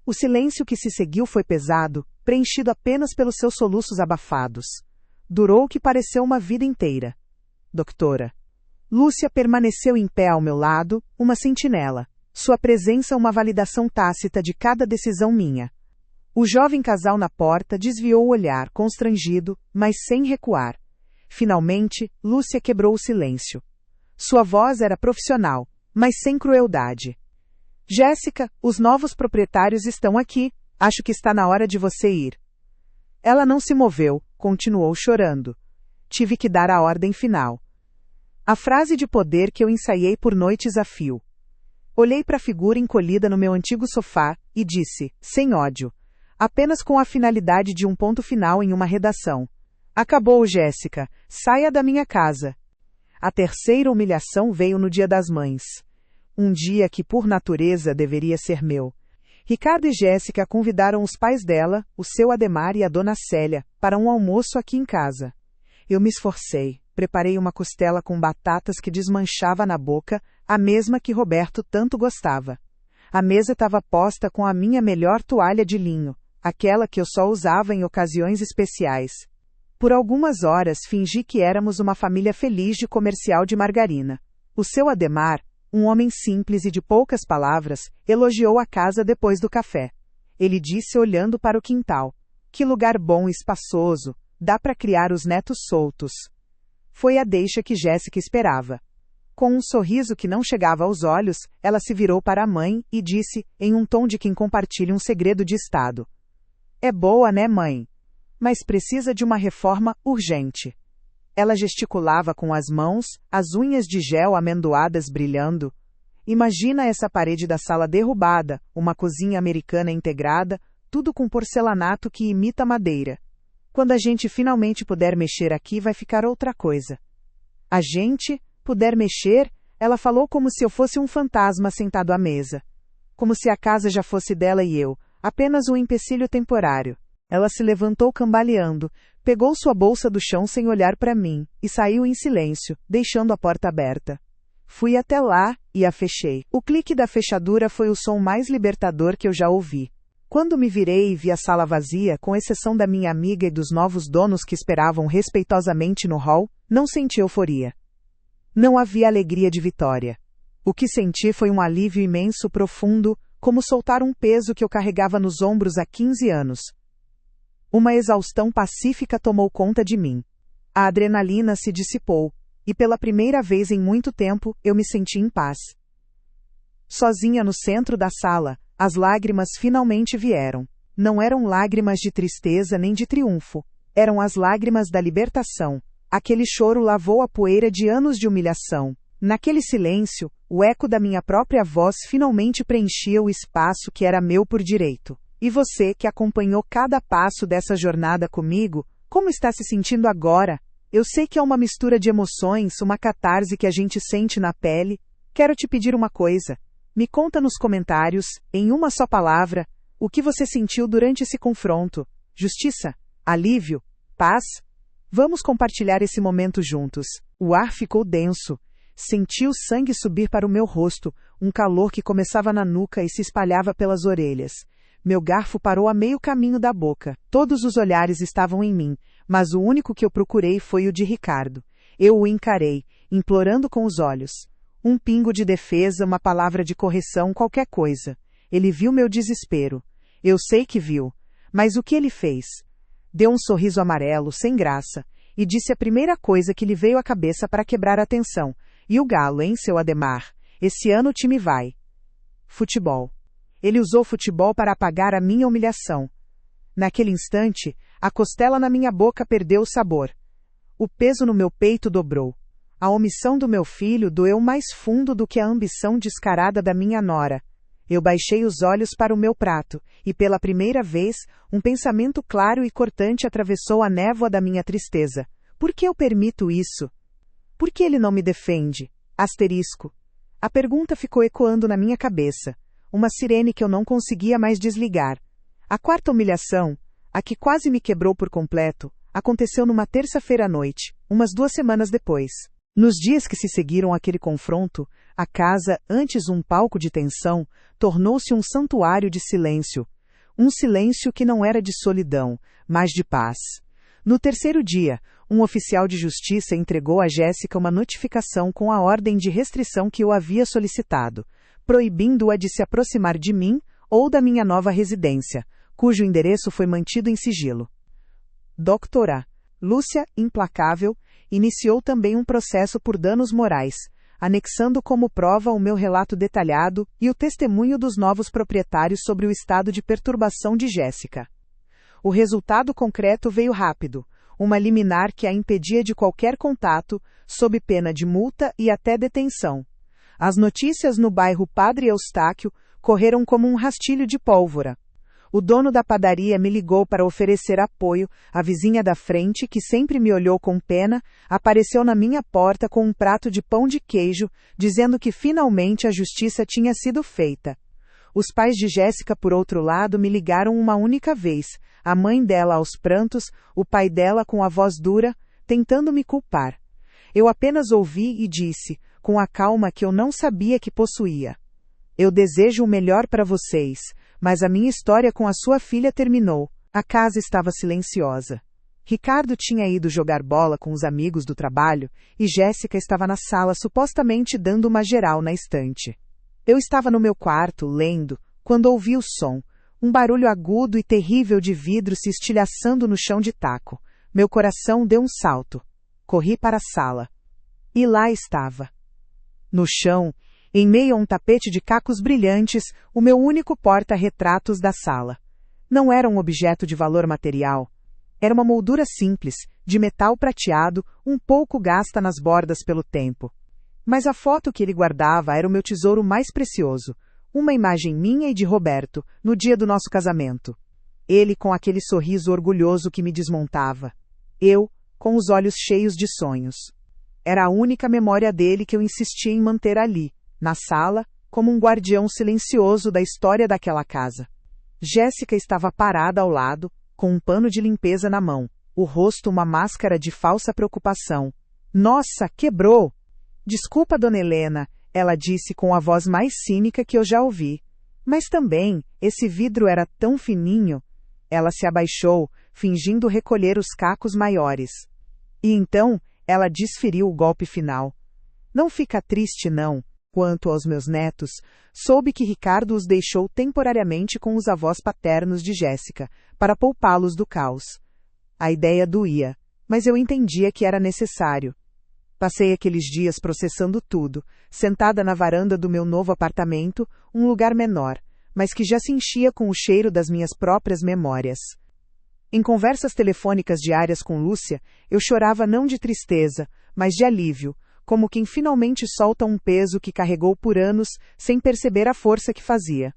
O silêncio que se seguiu foi pesado, preenchido apenas pelos seus soluços abafados. Durou o que pareceu uma vida inteira. Doutora. Lúcia permaneceu em pé ao meu lado, uma sentinela. Sua presença uma validação tácita de cada decisão minha. O jovem casal na porta desviou o olhar, constrangido, mas sem recuar. Finalmente, Lúcia quebrou o silêncio. Sua voz era profissional, mas sem crueldade. Jéssica, os novos proprietários estão aqui. Acho que está na hora de você ir. Ela não se moveu, continuou chorando. Tive que dar a ordem final. A frase de poder que eu ensaiei por noites a fio. Olhei para a figura encolhida no meu antigo sofá e disse, sem ódio, apenas com a finalidade de um ponto final em uma redação. Acabou, Jéssica. Saia da minha casa. A terceira humilhação veio no Dia das Mães. Um dia que, por natureza, deveria ser meu. Ricardo e Jéssica convidaram os pais dela, o seu Ademar e a dona Célia, para um almoço aqui em casa. Eu me esforcei, preparei uma costela com batatas que desmanchava na boca, a mesma que Roberto tanto gostava. A mesa estava posta com a minha melhor toalha de linho, aquela que eu só usava em ocasiões especiais. Por algumas horas fingi que éramos uma família feliz de comercial de margarina. O seu Ademar, um homem simples e de poucas palavras, elogiou a casa depois do café. ele disse olhando para o quintal. Que lugar bom e espaçoso, dá para criar os netos soltos. Foi a deixa que Jéssica esperava. Com um sorriso que não chegava aos olhos, ela se virou para a mãe e disse, em um tom de quem compartilha um segredo de estado. É boa, né, mãe? Mas precisa de uma reforma urgente. Ela gesticulava com as mãos, as unhas de gel amendoadas brilhando. Imagina essa parede da sala derrubada, uma cozinha americana integrada, tudo com porcelanato que imita madeira. Quando a gente finalmente puder mexer aqui, vai ficar outra coisa. A gente puder mexer, ela falou como se eu fosse um fantasma sentado à mesa. Como se a casa já fosse dela e eu, apenas um empecilho temporário. Ela se levantou cambaleando, pegou sua bolsa do chão sem olhar para mim, e saiu em silêncio, deixando a porta aberta. Fui até lá, e a fechei. O clique da fechadura foi o som mais libertador que eu já ouvi. Quando me virei e vi a sala vazia, com exceção da minha amiga e dos novos donos que esperavam respeitosamente no hall, não senti euforia. Não havia alegria de vitória. O que senti foi um alívio imenso, profundo, como soltar um peso que eu carregava nos ombros há 15 anos. Uma exaustão pacífica tomou conta de mim. A adrenalina se dissipou, e pela primeira vez em muito tempo, eu me senti em paz. Sozinha no centro da sala, as lágrimas finalmente vieram. Não eram lágrimas de tristeza nem de triunfo. Eram as lágrimas da libertação. Aquele choro lavou a poeira de anos de humilhação. Naquele silêncio, o eco da minha própria voz finalmente preenchia o espaço que era meu por direito. E você, que acompanhou cada passo dessa jornada comigo, como está se sentindo agora? Eu sei que é uma mistura de emoções, uma catarse que a gente sente na pele. Quero te pedir uma coisa. Me conta nos comentários, em uma só palavra, o que você sentiu durante esse confronto. Justiça? Alívio? Paz? Vamos compartilhar esse momento juntos. O ar ficou denso. Senti o sangue subir para o meu rosto, um calor que começava na nuca e se espalhava pelas orelhas. Meu garfo parou a meio caminho da boca. Todos os olhares estavam em mim, mas o único que eu procurei foi o de Ricardo. Eu o encarei, implorando com os olhos. Um pingo de defesa, uma palavra de correção, qualquer coisa. Ele viu meu desespero. Eu sei que viu. Mas o que ele fez? Deu um sorriso amarelo, sem graça, e disse a primeira coisa que lhe veio à cabeça para quebrar a tensão. E o Galo, hein, seu Ademar? Esse ano o time vai. Futebol. Ele usou futebol para apagar a minha humilhação. Naquele instante, a costela na minha boca perdeu o sabor. O peso no meu peito dobrou. A omissão do meu filho doeu mais fundo do que a ambição descarada da minha nora. Eu baixei os olhos para o meu prato, e pela primeira vez, um pensamento claro e cortante atravessou a névoa da minha tristeza. Por que eu permito isso? Por que ele não me defende? Asterisco. A pergunta ficou ecoando na minha cabeça. Uma sirene que eu não conseguia mais desligar. A quarta humilhação, a que quase me quebrou por completo, aconteceu numa terça-feira à noite, umas 2 semanas depois. Nos dias que se seguiram àquele confronto, a casa, antes um palco de tensão, tornou-se um santuário de silêncio. Um silêncio que não era de solidão, mas de paz. No terceiro dia, um oficial de justiça entregou a Jéssica uma notificação com a ordem de restrição que eu havia solicitado, proibindo-a de se aproximar de mim ou da minha nova residência, cujo endereço foi mantido em sigilo. Doutora Lúcia, implacável, iniciou também um processo por danos morais, anexando como prova o meu relato detalhado e o testemunho dos novos proprietários sobre o estado de perturbação de Jéssica. O resultado concreto veio rápido, uma liminar que a impedia de qualquer contato, sob pena de multa e até detenção. As notícias no bairro Padre Eustáquio correram como um rastilho de pólvora. O dono da padaria me ligou para oferecer apoio, a vizinha da frente, que sempre me olhou com pena, apareceu na minha porta com um prato de pão de queijo, dizendo que finalmente a justiça tinha sido feita. Os pais de Jéssica, por outro lado, me ligaram uma única vez, a mãe dela aos prantos, o pai dela com a voz dura, tentando me culpar. Eu apenas ouvi e disse, com a calma que eu não sabia que possuía: eu desejo o melhor para vocês, mas a minha história com a sua filha terminou. A casa estava silenciosa. Ricardo tinha ido jogar bola com os amigos do trabalho, e Jéssica estava na sala supostamente dando uma geral na estante. Eu estava no meu quarto, lendo, quando ouvi o som, Um barulho agudo e terrível de vidro se estilhaçando no chão de taco. Meu coração deu um salto. Corri para a sala. E lá estava. No chão, em meio a um tapete de cacos brilhantes, o meu único porta-retratos da sala. Não era um objeto de valor material. Era uma moldura simples, de metal prateado, um pouco gasta nas bordas pelo tempo. Mas a foto que ele guardava era o meu tesouro mais precioso. Uma imagem minha e de Roberto, no dia do nosso casamento. Ele com aquele sorriso orgulhoso que me desmontava. Eu, com os olhos cheios de sonhos. Era a única memória dele que eu insistia em manter ali, na sala, como um guardião silencioso da história daquela casa. Jéssica estava parada ao lado, com um pano de limpeza na mão, o rosto uma máscara de falsa preocupação. Nossa, quebrou! Desculpa, dona Helena, ela disse com a voz mais cínica que eu já ouvi. Mas também, esse vidro era tão fininho. Ela se abaixou, fingindo recolher os cacos maiores. E então, ela desferiu o golpe final. Não fica triste, não. Quanto aos meus netos, soube que Ricardo os deixou temporariamente com os avós paternos de Jéssica, para poupá-los do caos. A ideia doía, mas eu entendia que era necessário. Passei aqueles dias processando tudo, sentada na varanda do meu novo apartamento, um lugar menor, mas que já se enchia com o cheiro das minhas próprias memórias. Em conversas telefônicas diárias com Lúcia, eu chorava não de tristeza, mas de alívio, como quem finalmente solta um peso que carregou por anos sem perceber a força que fazia.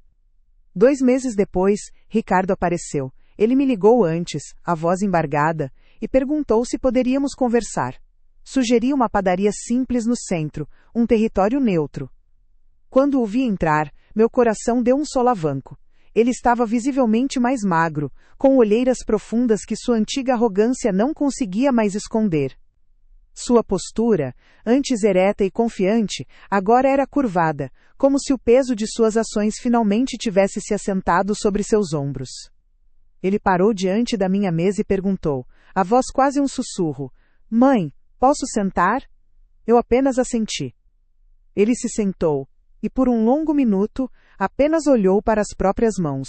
2 meses depois, Ricardo apareceu. Ele me ligou antes, a voz embargada, e perguntou se poderíamos conversar. Sugeri uma padaria simples no centro, um território neutro. Quando o vi entrar, meu coração deu um solavanco. Ele estava visivelmente mais magro, com olheiras profundas que sua antiga arrogância não conseguia mais esconder. Sua postura, antes ereta e confiante, agora era curvada, como se o peso de suas ações finalmente tivesse se assentado sobre seus ombros. Ele parou diante da minha mesa e perguntou, a voz quase um sussurro, Mãe, posso sentar? Eu apenas assenti. Ele se sentou, e por um longo minuto, apenas olhou para as próprias mãos.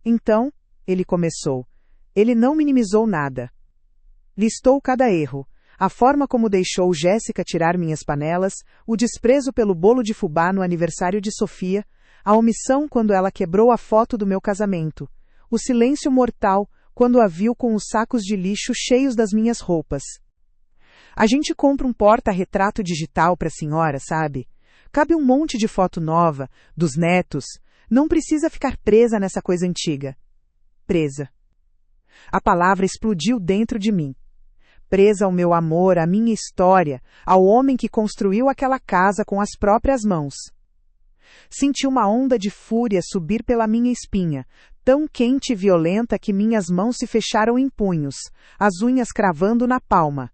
Então, ele começou. Ele não minimizou nada. Listou cada erro. A forma como deixou Jéssica tirar minhas panelas, o desprezo pelo bolo de fubá no aniversário de Sofia, a omissão quando ela quebrou a foto do meu casamento, o silêncio mortal quando a viu com os sacos de lixo cheios das minhas roupas. A gente compra um porta-retrato digital para a senhora, sabe? Cabe um monte de foto nova, dos netos. Não precisa ficar presa nessa coisa antiga. Presa. A palavra explodiu dentro de mim. Presa ao meu amor, à minha história, ao homem que construiu aquela casa com as próprias mãos. Senti uma onda de fúria subir pela minha espinha, tão quente e violenta que minhas mãos se fecharam em punhos, as unhas cravando na palma.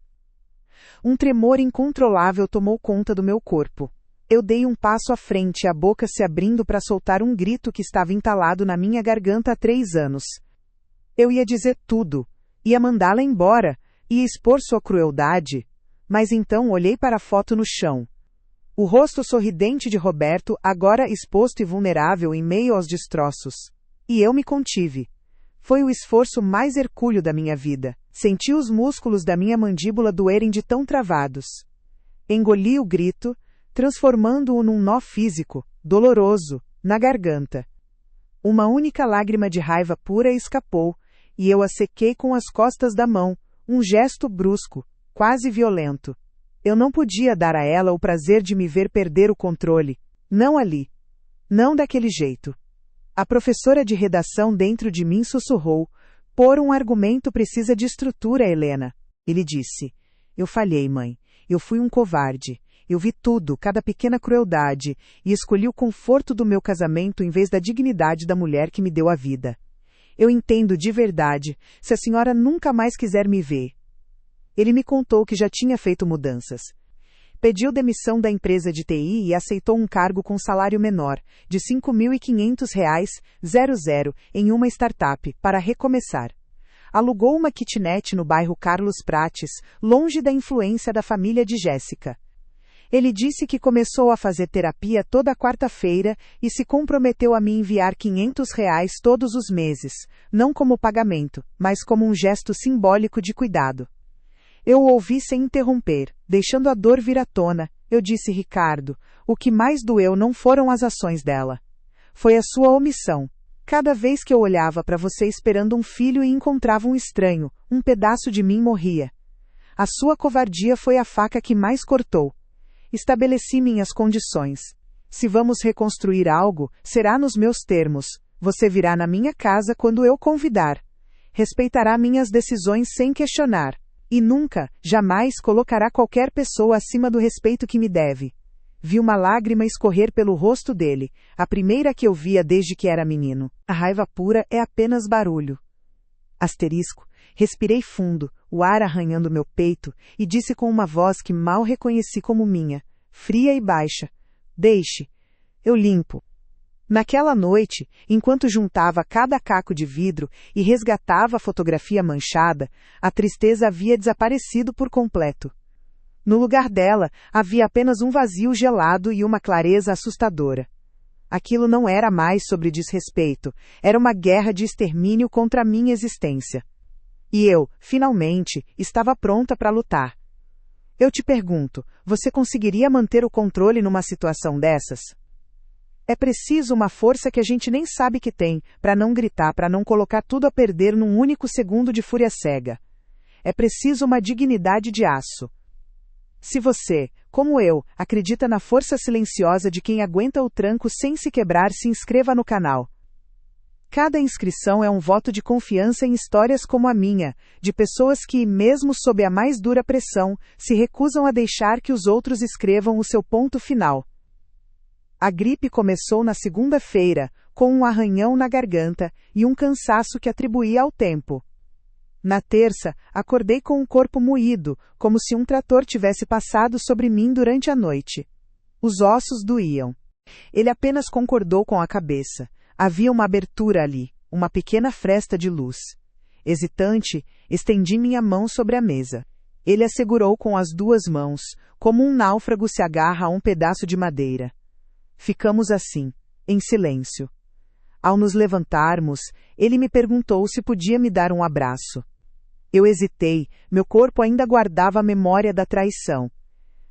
Um tremor incontrolável tomou conta do meu corpo. Eu dei um passo à frente, a boca se abrindo para soltar um grito que estava entalado na minha garganta há 3 anos. Eu ia dizer tudo, ia mandá-la embora, ia expor sua crueldade, mas então olhei para a foto no chão. O rosto sorridente de Roberto, agora exposto e vulnerável em meio aos destroços. E eu me contive. Foi o esforço mais hercúleo da minha vida. Senti os músculos da minha mandíbula doerem de tão travados. Engoli o grito, transformando-o num nó físico, doloroso, na garganta. Uma única lágrima de raiva pura escapou, e eu a sequei com as costas da mão, um gesto brusco, quase violento. Eu não podia dar a ela o prazer de me ver perder o controle. Não ali. Não daquele jeito. A professora de redação dentro de mim sussurrou, pôr um argumento precisa de estrutura, Helena. Ele disse, eu falhei, mãe. Eu fui um covarde. Eu vi tudo, cada pequena crueldade, e escolhi o conforto do meu casamento em vez da dignidade da mulher que me deu a vida. Eu entendo de verdade, se a senhora nunca mais quiser me ver. Ele me contou que já tinha feito mudanças. Pediu demissão da empresa de TI e aceitou um cargo com salário menor, de R$ 5.500, em uma startup, para recomeçar. Alugou uma kitnet no bairro Carlos Prates, longe da influência da família de Jéssica. Ele disse que começou a fazer terapia toda quarta-feira e se comprometeu a me enviar R$ 500 todos os meses, não como pagamento, mas como um gesto simbólico de cuidado. Eu o ouvi sem interromper, deixando a dor vir à tona. Eu disse: Ricardo, o que mais doeu não foram as ações dela. Foi a sua omissão. Cada vez que eu olhava para você esperando um filho e encontrava um estranho, um pedaço de mim morria. A sua covardia foi a faca que mais cortou. Estabeleci minhas condições. Se vamos reconstruir algo, será nos meus termos. Você virá na minha casa quando eu convidar. Respeitará minhas decisões sem questionar. E nunca, jamais colocará qualquer pessoa acima do respeito que me deve. Vi uma lágrima escorrer pelo rosto dele, a primeira que eu via desde que era menino. A raiva pura é apenas barulho. Asterisco. Respirei fundo, o ar arranhando meu peito, e disse com uma voz que mal reconheci como minha, fria e baixa: Deixe. Eu limpo. Naquela noite, enquanto juntava cada caco de vidro e resgatava a fotografia manchada, a tristeza havia desaparecido por completo. No lugar dela, havia apenas um vazio gelado e uma clareza assustadora. Aquilo não era mais sobre desrespeito, era uma guerra de extermínio contra a minha existência. E eu, finalmente, estava pronta para lutar. Eu te pergunto, você conseguiria manter o controle numa situação dessas? É preciso uma força que a gente nem sabe que tem, para não gritar, para não colocar tudo a perder num único segundo de fúria cega. É preciso uma dignidade de aço. Se você, como eu, acredita na força silenciosa de quem aguenta o tranco sem se quebrar, se inscreva no canal. Cada inscrição é um voto de confiança em histórias como a minha, de pessoas que, mesmo sob a mais dura pressão, se recusam a deixar que os outros escrevam o seu ponto final. A gripe começou na segunda-feira, com um arranhão na garganta e um cansaço que atribuía ao tempo. Na terça, acordei com o corpo moído, como se um trator tivesse passado sobre mim durante a noite. Os ossos doíam. Ele apenas concordou com a cabeça. Havia uma abertura ali, uma pequena fresta de luz. Hesitante, estendi minha mão sobre a mesa. Ele a segurou com as duas mãos, como um náufrago se agarra a um pedaço de madeira. Ficamos assim, em silêncio. Ao nos levantarmos, ele me perguntou se podia me dar um abraço. Eu hesitei, meu corpo ainda guardava a memória da traição.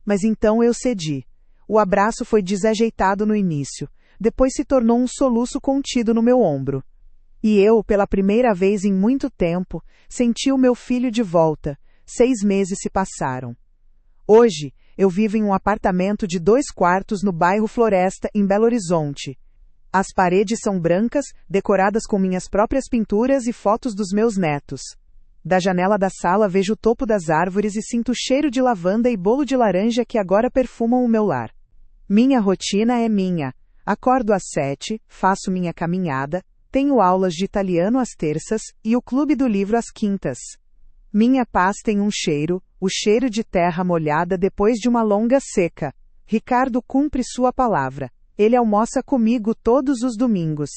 Mas então eu cedi. O abraço foi desajeitado no início. Depois se tornou um soluço contido no meu ombro. E eu, pela primeira vez em muito tempo, senti o meu filho de volta. 6 meses se passaram. Hoje, eu vivo em um apartamento de 2 quartos no bairro Floresta, em Belo Horizonte. As paredes são brancas, decoradas com minhas próprias pinturas e fotos dos meus netos. Da janela da sala vejo o topo das árvores e sinto o cheiro de lavanda e bolo de laranja que agora perfumam o meu lar. Minha rotina é minha. Acordo às 7, faço minha caminhada, tenho aulas de italiano às terças e o clube do livro às quintas. Minha paz tem um cheiro, o cheiro de terra molhada depois de uma longa seca. Ricardo cumpre sua palavra. Ele almoça comigo todos os domingos.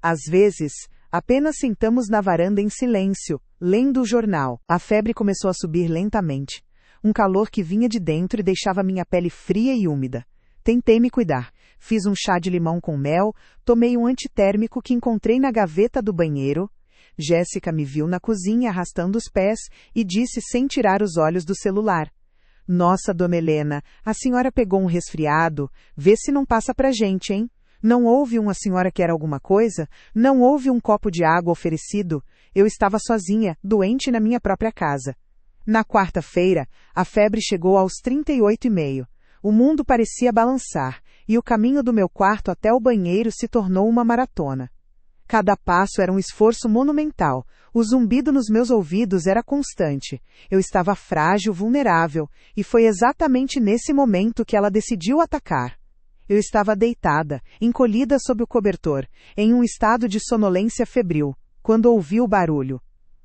Às vezes, apenas sentamos na varanda em silêncio, lendo o jornal. A febre começou a subir lentamente. Um calor que vinha de dentro e deixava minha pele fria e úmida. Tentei me cuidar. Fiz um chá de limão com mel, tomei um antitérmico que encontrei na gaveta do banheiro. Jéssica me viu na cozinha arrastando os pés e disse sem tirar os olhos do celular: Nossa, dona Helena, a senhora pegou um resfriado, vê se não passa pra gente, hein? Não houve a senhora quer alguma coisa? Não houve um copo de água oferecido? Eu estava sozinha, doente na minha própria casa. Na quarta-feira, a febre chegou aos 38,5. O mundo parecia balançar, e o caminho do meu quarto até o banheiro se tornou uma maratona. Cada passo era um esforço monumental, o zumbido nos meus ouvidos era constante. Eu estava frágil, vulnerável, e foi exatamente nesse momento que ela decidiu atacar. Eu estava deitada, encolhida sob o cobertor, em um estado de sonolência febril, quando ouvi o barulho.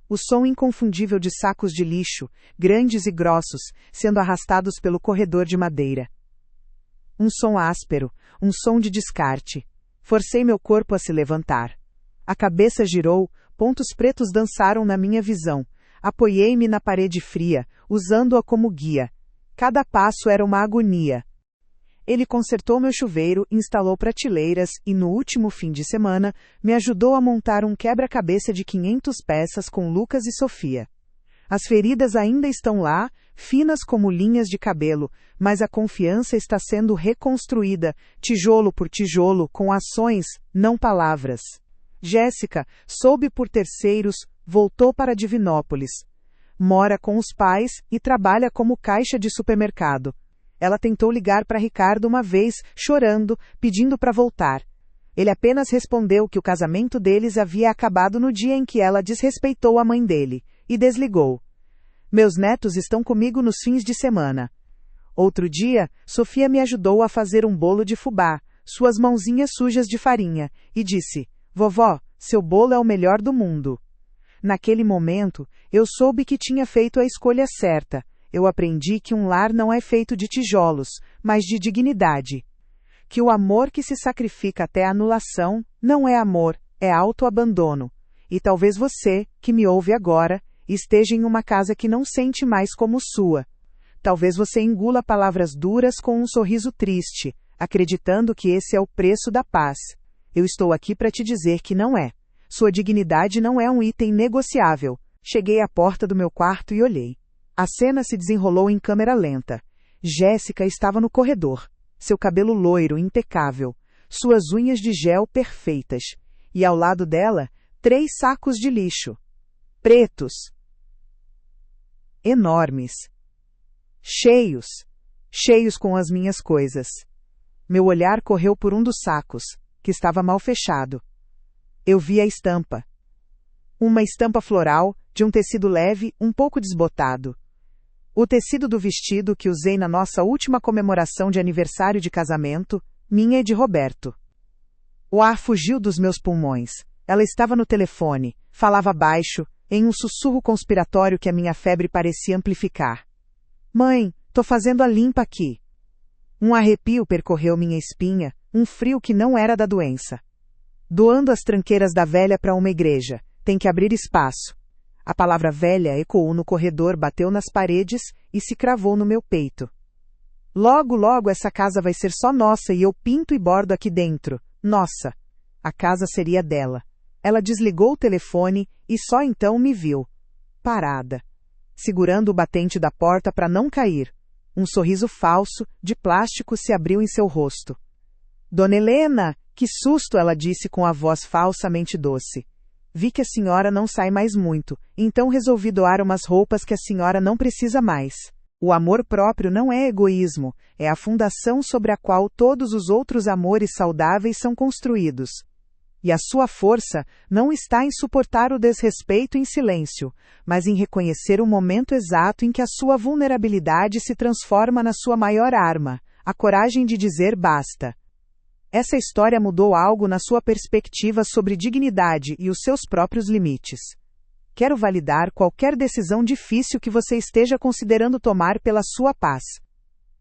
O som inconfundível de sacos de lixo, grandes e grossos, sendo arrastados pelo corredor de madeira. Um som áspero, um som de descarte. Forcei meu corpo a se levantar. A cabeça girou, pontos pretos dançaram na minha visão. Apoiei-me na parede fria, usando-a como guia. Cada passo era uma agonia. Ele consertou meu chuveiro, instalou prateleiras e, no último fim de semana, me ajudou a montar um quebra-cabeça de 500 peças com Lucas e Sofia. As feridas ainda estão lá, finas como linhas de cabelo, mas a confiança está sendo reconstruída, tijolo por tijolo, com ações, não palavras. Jéssica, soube por terceiros, voltou para Divinópolis. Mora com os pais e trabalha como caixa de supermercado. Ela tentou ligar para Ricardo uma vez, chorando, pedindo para voltar. Ele apenas respondeu que o casamento deles havia acabado no dia em que ela desrespeitou a mãe dele, e desligou. Meus netos estão comigo nos fins de semana. Outro dia, Sofia me ajudou a fazer um bolo de fubá, suas mãozinhas sujas de farinha, e disse: "Vovó, seu bolo é o melhor do mundo." Naquele momento, eu soube que tinha feito a escolha certa. Eu aprendi que um lar não é feito de tijolos, mas de dignidade. Que o amor que se sacrifica até a anulação não é amor, é autoabandono. E talvez você, que me ouve agora, esteja em uma casa que não sente mais como sua. Talvez você engula palavras duras com um sorriso triste, acreditando que esse é o preço da paz. Eu estou aqui para te dizer que não é. Sua dignidade não é um item negociável. Cheguei à porta do meu quarto e olhei. A cena se desenrolou em câmera lenta. Jéssica estava no corredor. Seu cabelo loiro, impecável. Suas unhas de gel perfeitas. E ao lado dela, 3 sacos de lixo. Pretos. Enormes. Cheios. Cheios com as minhas coisas. Meu olhar correu por um dos sacos, que estava mal fechado. Eu vi a estampa. Uma estampa floral, de um tecido leve, um pouco desbotado. O tecido do vestido que usei na nossa última comemoração de aniversário de casamento, minha e de Roberto. O ar fugiu dos meus pulmões. Ela estava no telefone, falava baixo, em um sussurro conspiratório que a minha febre parecia amplificar. "Mãe, tô fazendo a limpa aqui." Um arrepio percorreu minha espinha, um frio que não era da doença. "Doando as tranqueiras da velha para uma igreja. Tem que abrir espaço." A palavra velha ecoou no corredor, bateu nas paredes e se cravou no meu peito. "Logo, logo essa casa vai ser só nossa e eu pinto e bordo aqui dentro. Nossa." A casa seria dela. Ela desligou o telefone e só então me viu. Parada. Segurando o batente da porta para não cair. Um sorriso falso, de plástico, se abriu em seu rosto. "Dona Helena, que susto!" ela disse com a voz falsamente doce. "Vi que a senhora não sai mais muito, então resolvi doar umas roupas que a senhora não precisa mais." O amor próprio não é egoísmo, é a fundação sobre a qual todos os outros amores saudáveis são construídos. E a sua força não está em suportar o desrespeito em silêncio, mas em reconhecer o momento exato em que a sua vulnerabilidade se transforma na sua maior arma, a coragem de dizer basta. Essa história mudou algo na sua perspectiva sobre dignidade e os seus próprios limites. Quero validar qualquer decisão difícil que você esteja considerando tomar pela sua paz.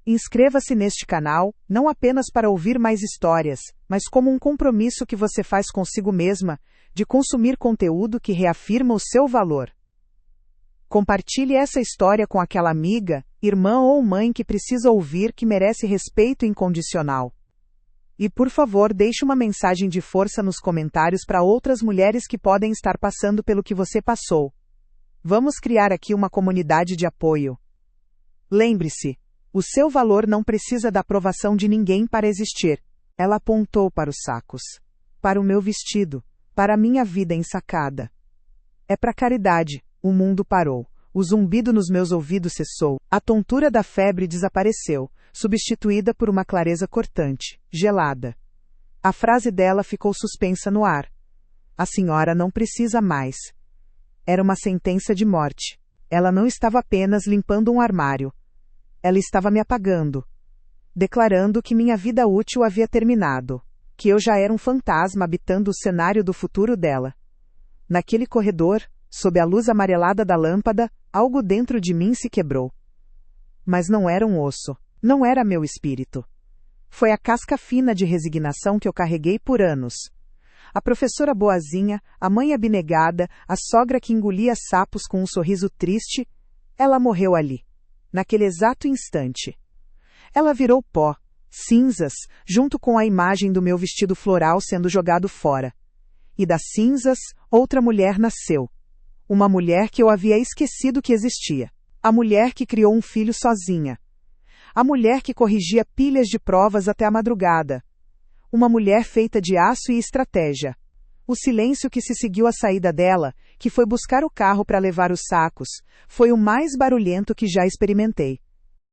Inscreva-se neste canal, não apenas para ouvir mais histórias, mas como um compromisso que você faz consigo mesma, de consumir conteúdo que reafirma o seu valor. Compartilhe essa história com aquela amiga, irmã ou mãe que precisa ouvir que merece respeito incondicional. E por favor, deixe uma mensagem de força nos comentários para outras mulheres que podem estar passando pelo que você passou. Vamos criar aqui uma comunidade de apoio. Lembre-se, o seu valor não precisa da aprovação de ninguém para existir. Ela apontou para os sacos. Para o meu vestido. Para a minha vida ensacada. É para caridade. O mundo parou. O zumbido nos meus ouvidos cessou. A tontura da febre desapareceu, substituída por uma clareza cortante, gelada. A frase dela ficou suspensa no ar. A senhora não precisa mais. Era uma sentença de morte. Ela não estava apenas limpando um armário. Ela estava me apagando. Declarando que minha vida útil havia terminado. Que eu já era um fantasma habitando o cenário do futuro dela. Naquele corredor, sob a luz amarelada da lâmpada, algo dentro de mim se quebrou. Mas não era um osso. Não era meu espírito. Foi a casca fina de resignação que eu carreguei por anos. A professora boazinha, a mãe abnegada, a sogra que engolia sapos com um sorriso triste, ela morreu ali. naquele exato instante. Ela virou pó, cinzas, junto com a imagem do meu vestido floral sendo jogado fora. E das cinzas, outra mulher nasceu. Uma mulher que eu havia esquecido que existia. A mulher que criou um filho sozinha. A mulher que corrigia pilhas de provas até a madrugada. Uma mulher feita de aço e estratégia. O silêncio que se seguiu à saída dela, que foi buscar o carro para levar os sacos, foi o mais barulhento que já experimentei.